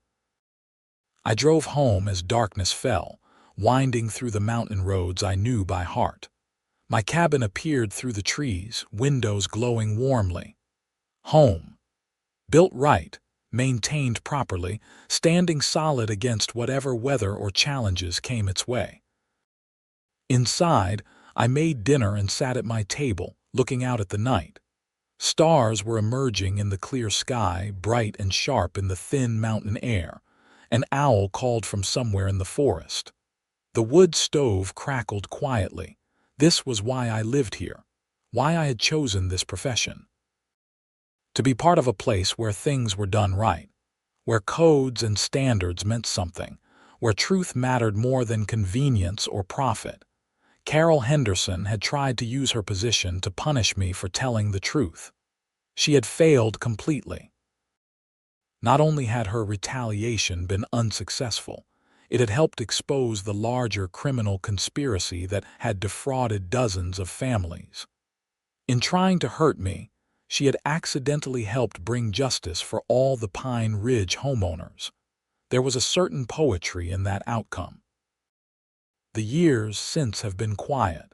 I drove home as darkness fell, winding through the mountain roads I knew by heart. My cabin appeared through the trees, windows glowing warmly. Home. Built right, maintained properly, standing solid against whatever weather or challenges came its way. Inside, I made dinner and sat at my table, looking out at the night. Stars were emerging in the clear sky, bright and sharp in the thin mountain air. An owl called from somewhere in the forest. The wood stove crackled quietly. This was why I lived here, why I had chosen this profession. To be part of a place where things were done right, where codes and standards meant something, where truth mattered more than convenience or profit. Carol Henderson had tried to use her position to punish me for telling the truth. She had failed completely. Not only had her retaliation been unsuccessful, it had helped expose the larger criminal conspiracy that had defrauded dozens of families. In trying to hurt me, she had accidentally helped bring justice for all the Pine Ridge homeowners. There was a certain poetry in that outcome. The years since have been quiet.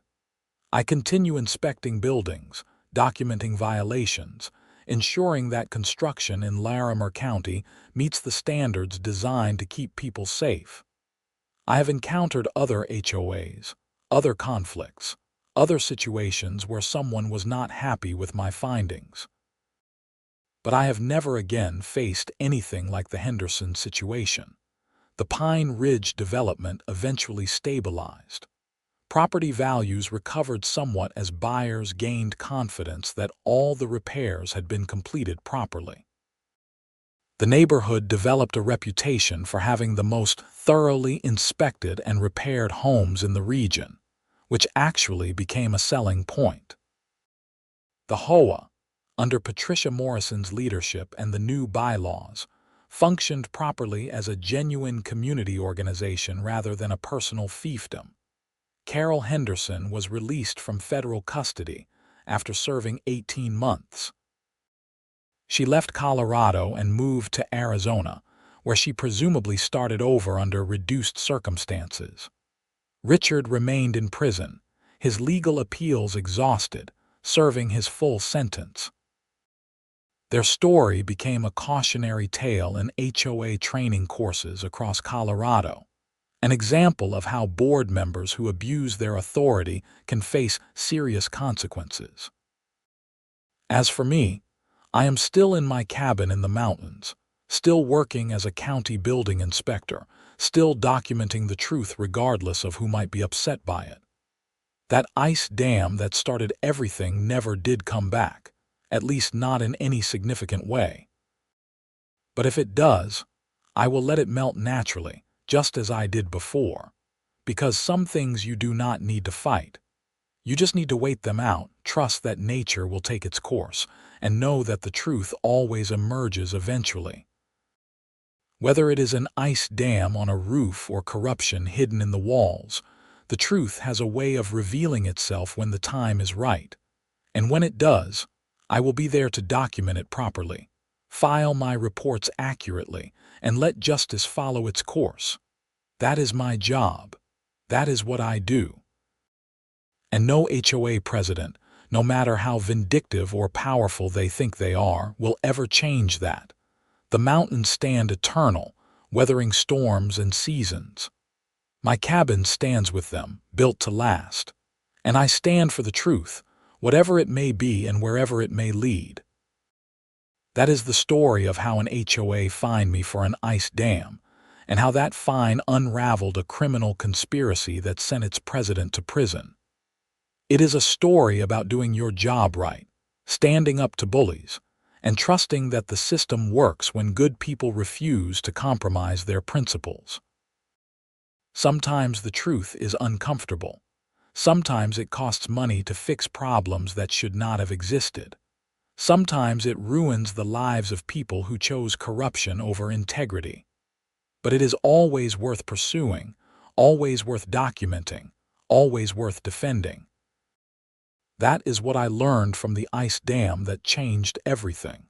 I continue inspecting buildings, documenting violations, ensuring that construction in Larimer County meets the standards designed to keep people safe. I have encountered other HOAs, other conflicts, other situations where someone was not happy with my findings. But I have never again faced anything like the Henderson situation. The Pine Ridge development eventually stabilized. Property values recovered somewhat as buyers gained confidence that all the repairs had been completed properly. The neighborhood developed a reputation for having the most thoroughly inspected and repaired homes in the region, which actually became a selling point. The HOA, under Patricia Morrison's leadership and the new bylaws, functioned properly as a genuine community organization rather than a personal fiefdom. Carol Henderson was released from federal custody after serving 18 months. She left Colorado and moved to Arizona, where she presumably started over under reduced circumstances. Richard remained in prison, his legal appeals exhausted, serving his full sentence. Their story became a cautionary tale in HOA training courses across Colorado, an example of how board members who abuse their authority can face serious consequences. As for me, I am still in my cabin in the mountains, still working as a county building inspector, still documenting the truth regardless of who might be upset by it. That ice dam that started everything never did come back, at least not in any significant way. But if it does, I will let it melt naturally, just as I did before, because some things you do not need to fight. You just need to wait them out, trust that nature will take its course, and know that the truth always emerges eventually. Whether it is an ice dam on a roof or corruption hidden in the walls, the truth has a way of revealing itself when the time is right. And when it does, I will be there to document it properly, file my reports accurately, and let justice follow its course. That is my job. That is what I do. And no HOA president, no matter how vindictive or powerful they think they are, will ever change that. The mountains stand eternal, weathering storms and seasons. My cabin stands with them, built to last. And I stand for the truth, whatever it may be and wherever it may lead. That is the story of how an HOA fined me for an ice dam, and how that fine unraveled a criminal conspiracy that sent its president to prison. It is a story about doing your job right, standing up to bullies, and trusting that the system works when good people refuse to compromise their principles. Sometimes the truth is uncomfortable. Sometimes it costs money to fix problems that should not have existed. Sometimes it ruins the lives of people who chose corruption over integrity. But it is always worth pursuing, always worth documenting, always worth defending. That is what I learned from the ice dam that changed everything.